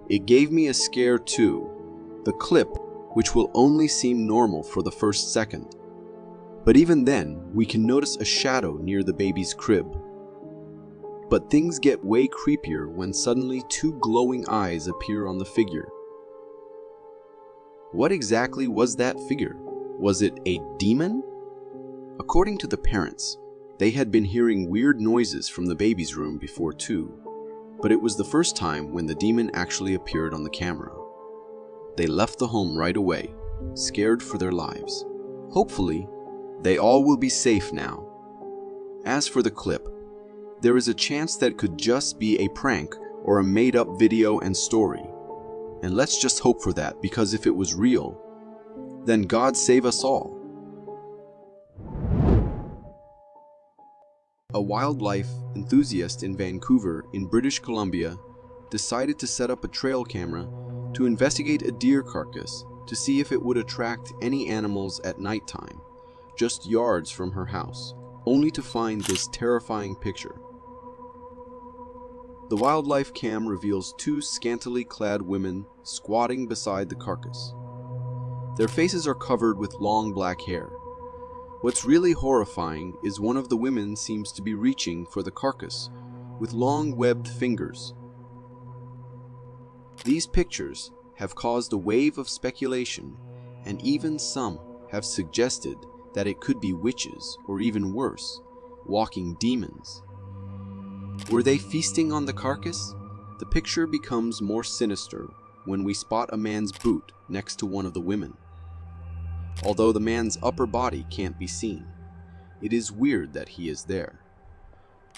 It gave me a scare too. The clip, which will only seem normal for the first second. But even then, we can notice a shadow near the baby's crib. But things get way creepier when suddenly two glowing eyes appear on the figure. What exactly was that figure? Was it a demon? According to the parents, they had been hearing weird noises from the baby's room before too, but it was the first time when the demon actually appeared on the camera. They left the home right away, scared for their lives. Hopefully, they all will be safe now. As for the clip, there is a chance that could just be a prank or a made-up video and story. And let's just hope for that, because if it was real, then God save us all. A wildlife enthusiast in Vancouver, in British Columbia, decided to set up a trail camera to investigate a deer carcass to see if it would attract any animals at nighttime, just yards from her house, only to find this terrifying picture. The wildlife cam reveals two scantily clad women squatting beside the carcass. Their faces are covered with long black hair. What's really horrifying is one of the women seems to be reaching for the carcass with long webbed fingers. These pictures have caused a wave of speculation, and even some have suggested that it could be witches, or even worse, walking demons. Were they feasting on the carcass? The picture becomes more sinister when we spot a man's boot next to one of the women. Although the man's upper body can't be seen, it is weird that he is there.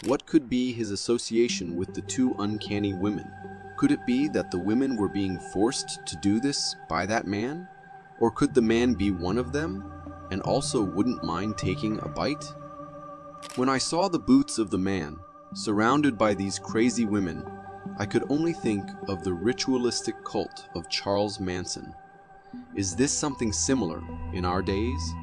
What could be his association with the two uncanny women? Could it be that the women were being forced to do this by that man? Or could the man be one of them and also wouldn't mind taking a bite? When I saw the boots of the man surrounded by these crazy women, I could only think of the ritualistic cult of Charles Manson. Is this something similar in our days?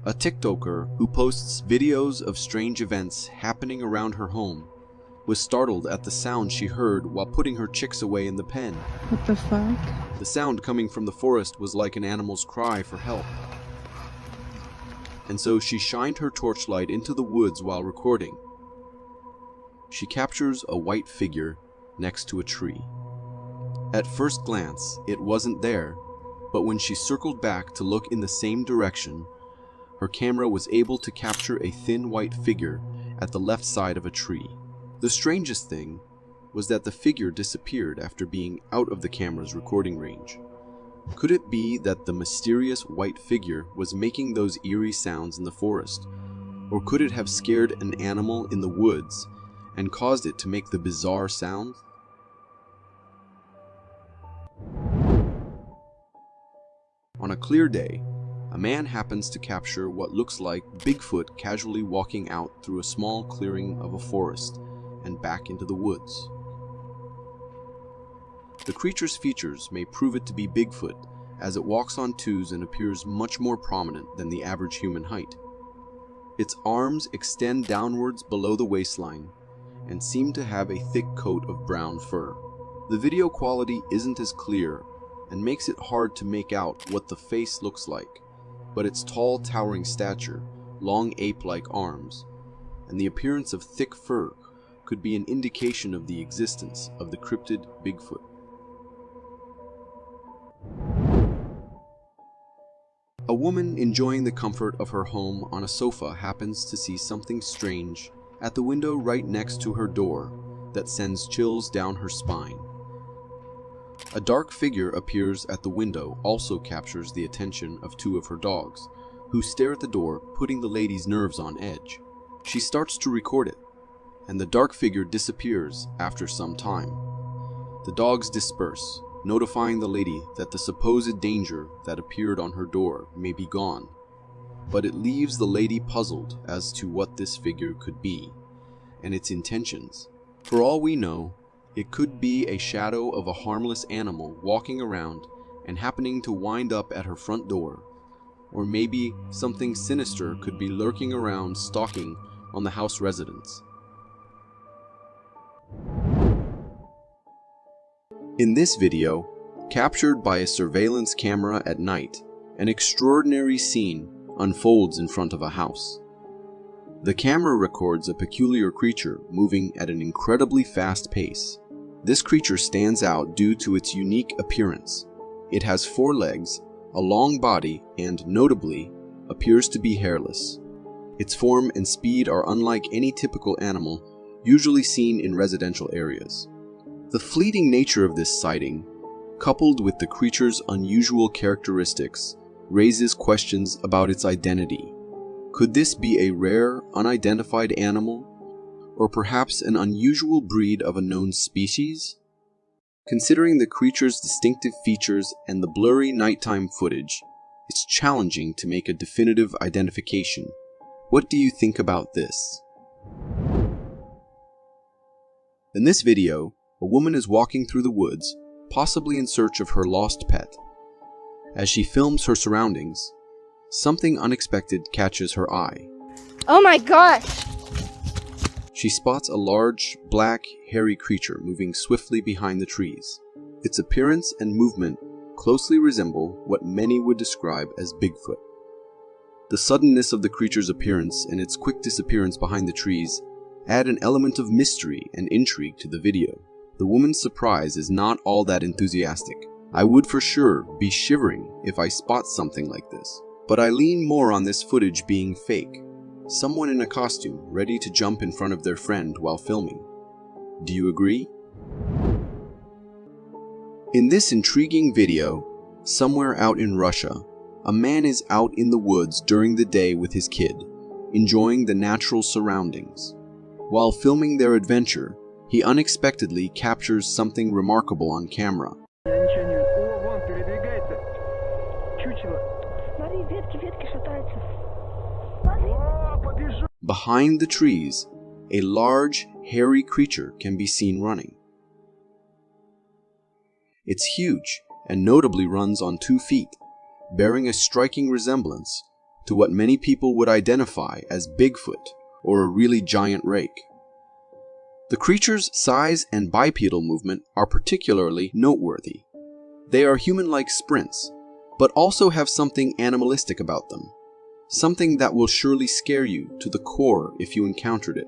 A TikToker who posts videos of strange events happening around her home was startled at the sound she heard while putting her chicks away in the pen. What the fuck? The sound coming from the forest was like an animal's cry for help. And so she shined her torchlight into the woods while recording. She captures a white figure next to a tree. At first glance, it wasn't there, but when she circled back to look in the same direction, her camera was able to capture a thin white figure at the left side of a tree. The strangest thing was that the figure disappeared after being out of the camera's recording range. Could it be that the mysterious white figure was making those eerie sounds in the forest? Or could it have scared an animal in the woods and caused it to make the bizarre sound? On a clear day, a man happens to capture what looks like Bigfoot casually walking out through a small clearing of a forest and back into the woods. The creature's features may prove it to be Bigfoot, as it walks on twos and appears much more prominent than the average human height. Its arms extend downwards below the waistline and seem to have a thick coat of brown fur. The video quality isn't as clear and makes it hard to make out what the face looks like, but its tall, towering stature, long ape-like arms, and the appearance of thick fur could be an indication of the existence of the cryptid Bigfoot. A woman enjoying the comfort of her home on a sofa happens to see something strange at the window right next to her door that sends chills down her spine. A dark figure appears at the window, also captures the attention of two of her dogs, who stare at the door, putting the lady's nerves on edge. She starts to record it, and the dark figure disappears after some time. The dogs disperse, notifying the lady that the supposed danger that appeared on her door may be gone. But it leaves the lady puzzled as to what this figure could be, and its intentions. For all we know, it could be a shadow of a harmless animal walking around and happening to wind up at her front door. Or maybe something sinister could be lurking around stalking on the house residents. In this video, captured by a surveillance camera at night, an extraordinary scene unfolds in front of a house. The camera records a peculiar creature moving at an incredibly fast pace. This creature stands out due to its unique appearance. It has 4 legs, a long body, and notably, appears to be hairless. Its form and speed are unlike any typical animal usually seen in residential areas. The fleeting nature of this sighting, coupled with the creature's unusual characteristics, raises questions about its identity. Could this be a rare, unidentified animal, or perhaps an unusual breed of a known species? Considering the creature's distinctive features and the blurry nighttime footage, it's challenging to make a definitive identification. What do you think about this? In this video, a woman is walking through the woods, possibly in search of her lost pet. As she films her surroundings, something unexpected catches her eye. Oh my gosh! She spots a large, black, hairy creature moving swiftly behind the trees. Its appearance and movement closely resemble what many would describe as Bigfoot. The suddenness of the creature's appearance and its quick disappearance behind the trees add an element of mystery and intrigue to the video. The woman's surprise is not all that enthusiastic. I would for sure be shivering if I spot something like this. But I lean more on this footage being fake. Someone in a costume ready to jump in front of their friend while filming. Do you agree? In this intriguing video, somewhere out in Russia, a man is out in the woods during the day with his kid, enjoying the natural surroundings. While filming their adventure, he unexpectedly captures something remarkable on camera. Behind the trees, a large, hairy creature can be seen running. It's huge and notably runs on 2 feet, bearing a striking resemblance to what many people would identify as Bigfoot or a really giant rake. The creature's size and bipedal movement are particularly noteworthy. They are human-like sprints, but also have something animalistic about them. Something that will surely scare you to the core if you encountered it.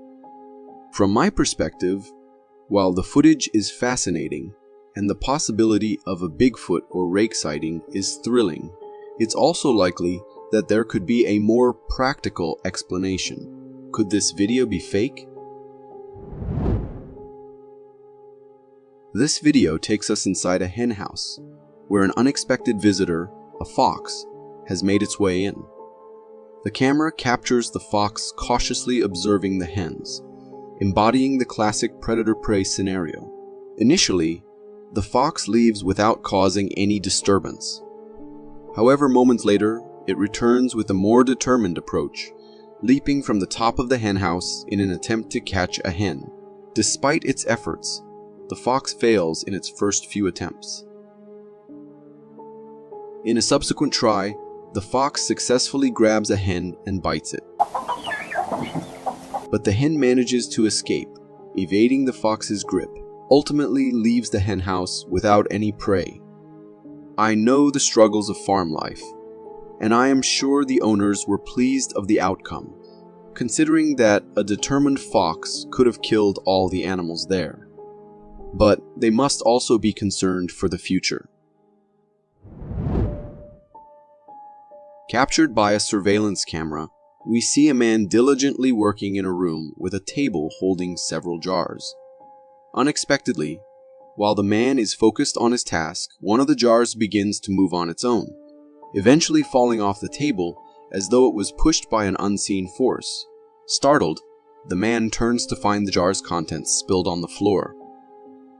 From my perspective, while the footage is fascinating and the possibility of a Bigfoot or rake sighting is thrilling, it's also likely that there could be a more practical explanation. Could this video be fake? This video takes us inside a hen house, where an unexpected visitor, a fox, has made its way in. The camera captures the fox cautiously observing the hens, embodying the classic predator-prey scenario. Initially, the fox leaves without causing any disturbance. However, moments later, it returns with a more determined approach, leaping from the top of the hen house in an attempt to catch a hen. Despite its efforts, the fox fails in its first few attempts. In a subsequent try, the fox successfully grabs a hen and bites it. But the hen manages to escape, evading the fox's grip, ultimately leaves the hen house without any prey. I know the struggles of farm life, and I am sure the owners were pleased of the outcome, considering that a determined fox could have killed all the animals there. But they must also be concerned for the future. Captured by a surveillance camera, we see a man diligently working in a room with a table holding several jars. Unexpectedly, while the man is focused on his task, one of the jars begins to move on its own, eventually falling off the table as though it was pushed by an unseen force. Startled, the man turns to find the jar's contents spilled on the floor.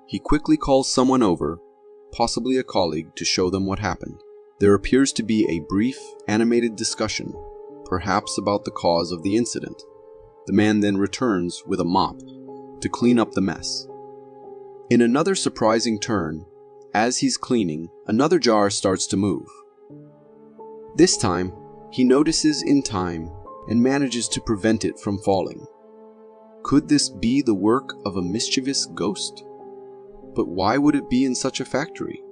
He quickly calls someone over, possibly a colleague, to show them what happened. There appears to be a brief, animated discussion, perhaps about the cause of the incident. The man then returns with a mop to clean up the mess. In another surprising turn, as he's cleaning, another jar starts to move. This time, he notices in time and manages to prevent it from falling. Could this be the work of a mischievous ghost? But why would it be in such a factory?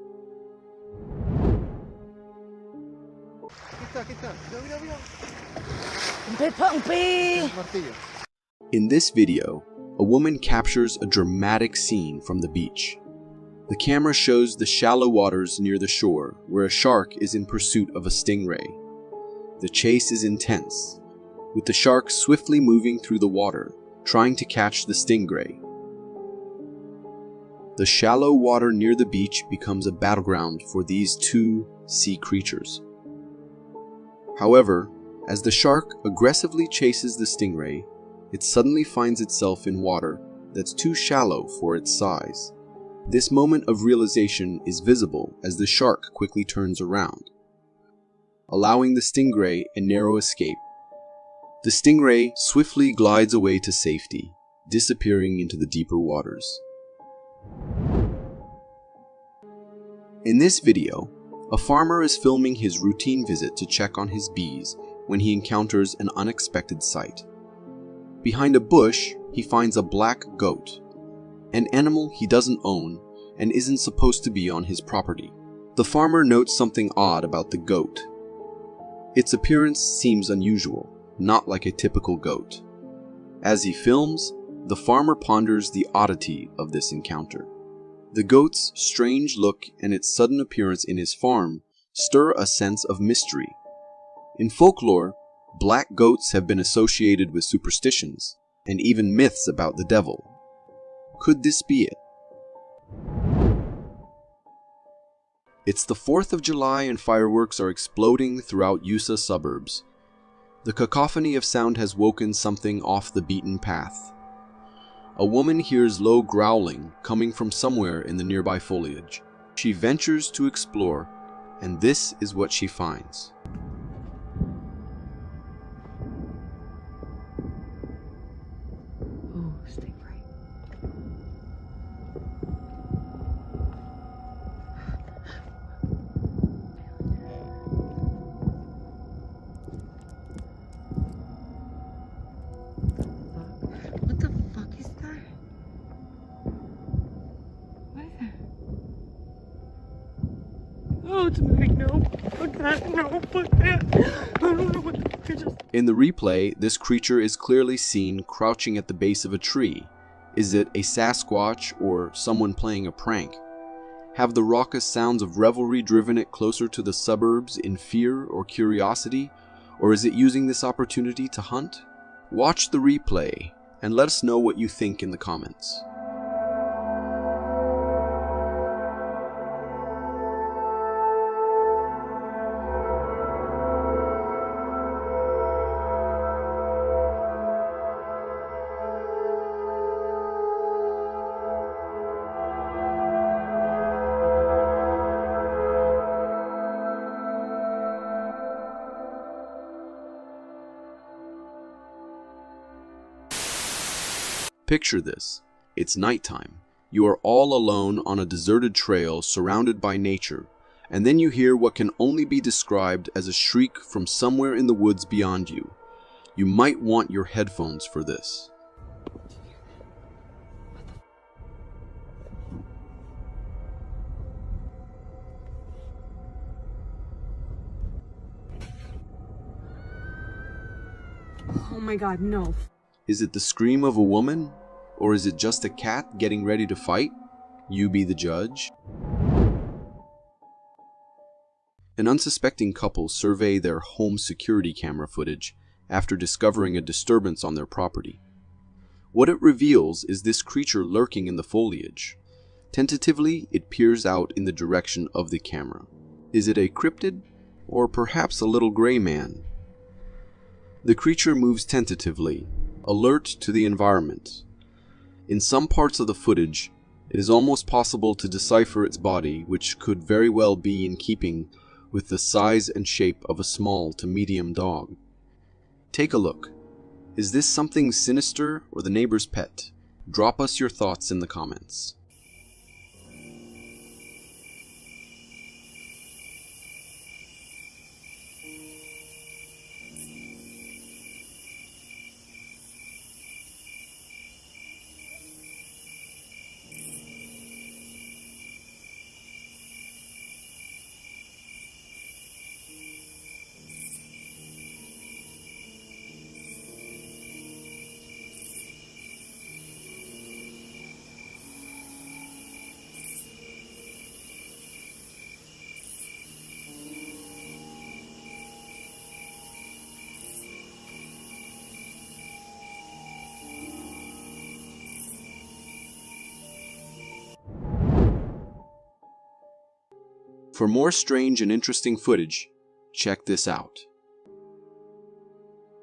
In this video, a woman captures a dramatic scene from the beach. The camera shows the shallow waters near the shore where a shark is in pursuit of a stingray. The chase is intense, with the shark swiftly moving through the water, trying to catch the stingray. The shallow water near the beach becomes a battleground for these two sea creatures. However, as the shark aggressively chases the stingray, it suddenly finds itself in water that's too shallow for its size. This moment of realization is visible as the shark quickly turns around, allowing the stingray a narrow escape. The stingray swiftly glides away to safety, disappearing into the deeper waters. In this video, a farmer is filming his routine visit to check on his bees when he encounters an unexpected sight. Behind a bush, he finds a black goat, an animal he doesn't own and isn't supposed to be on his property. The farmer notes something odd about the goat. Its appearance seems unusual, not like a typical goat. As he films, the farmer ponders the oddity of this encounter. The goat's strange look and its sudden appearance in his farm stir a sense of mystery. In folklore, black goats have been associated with superstitions and even myths about the devil. Could this be it? It's the 4th of July and fireworks are exploding throughout USA suburbs. The cacophony of sound has woken something off the beaten path. A woman hears low growling coming from somewhere in the nearby foliage. She ventures to explore, and this is what she finds. In the replay, this creature is clearly seen crouching at the base of a tree. Is it a Sasquatch or someone playing a prank? Have the raucous sounds of revelry driven it closer to the suburbs in fear or curiosity, or is it using this opportunity to hunt? Watch the replay and let us know what you think in the comments. Picture this. It's nighttime. You are all alone on a deserted trail surrounded by nature, and then you hear what can only be described as a shriek from somewhere in the woods beyond you. You might want your headphones for this. Oh my God, no. Is it the scream of a woman? Or is it just a cat getting ready to fight? You be the judge. An unsuspecting couple survey their home security camera footage after discovering a disturbance on their property. What it reveals is this creature lurking in the foliage. Tentatively, it peers out in the direction of the camera. Is it a cryptid? Or perhaps a little gray man? The creature moves tentatively, alert to the environment. In some parts of the footage, It is almost possible to decipher its body, which could very well be in keeping with the size and shape of a small to medium dog. Take a look. Is this something sinister or the neighbor's pet? Drop us your thoughts in the comments. For more strange and interesting footage, check this out.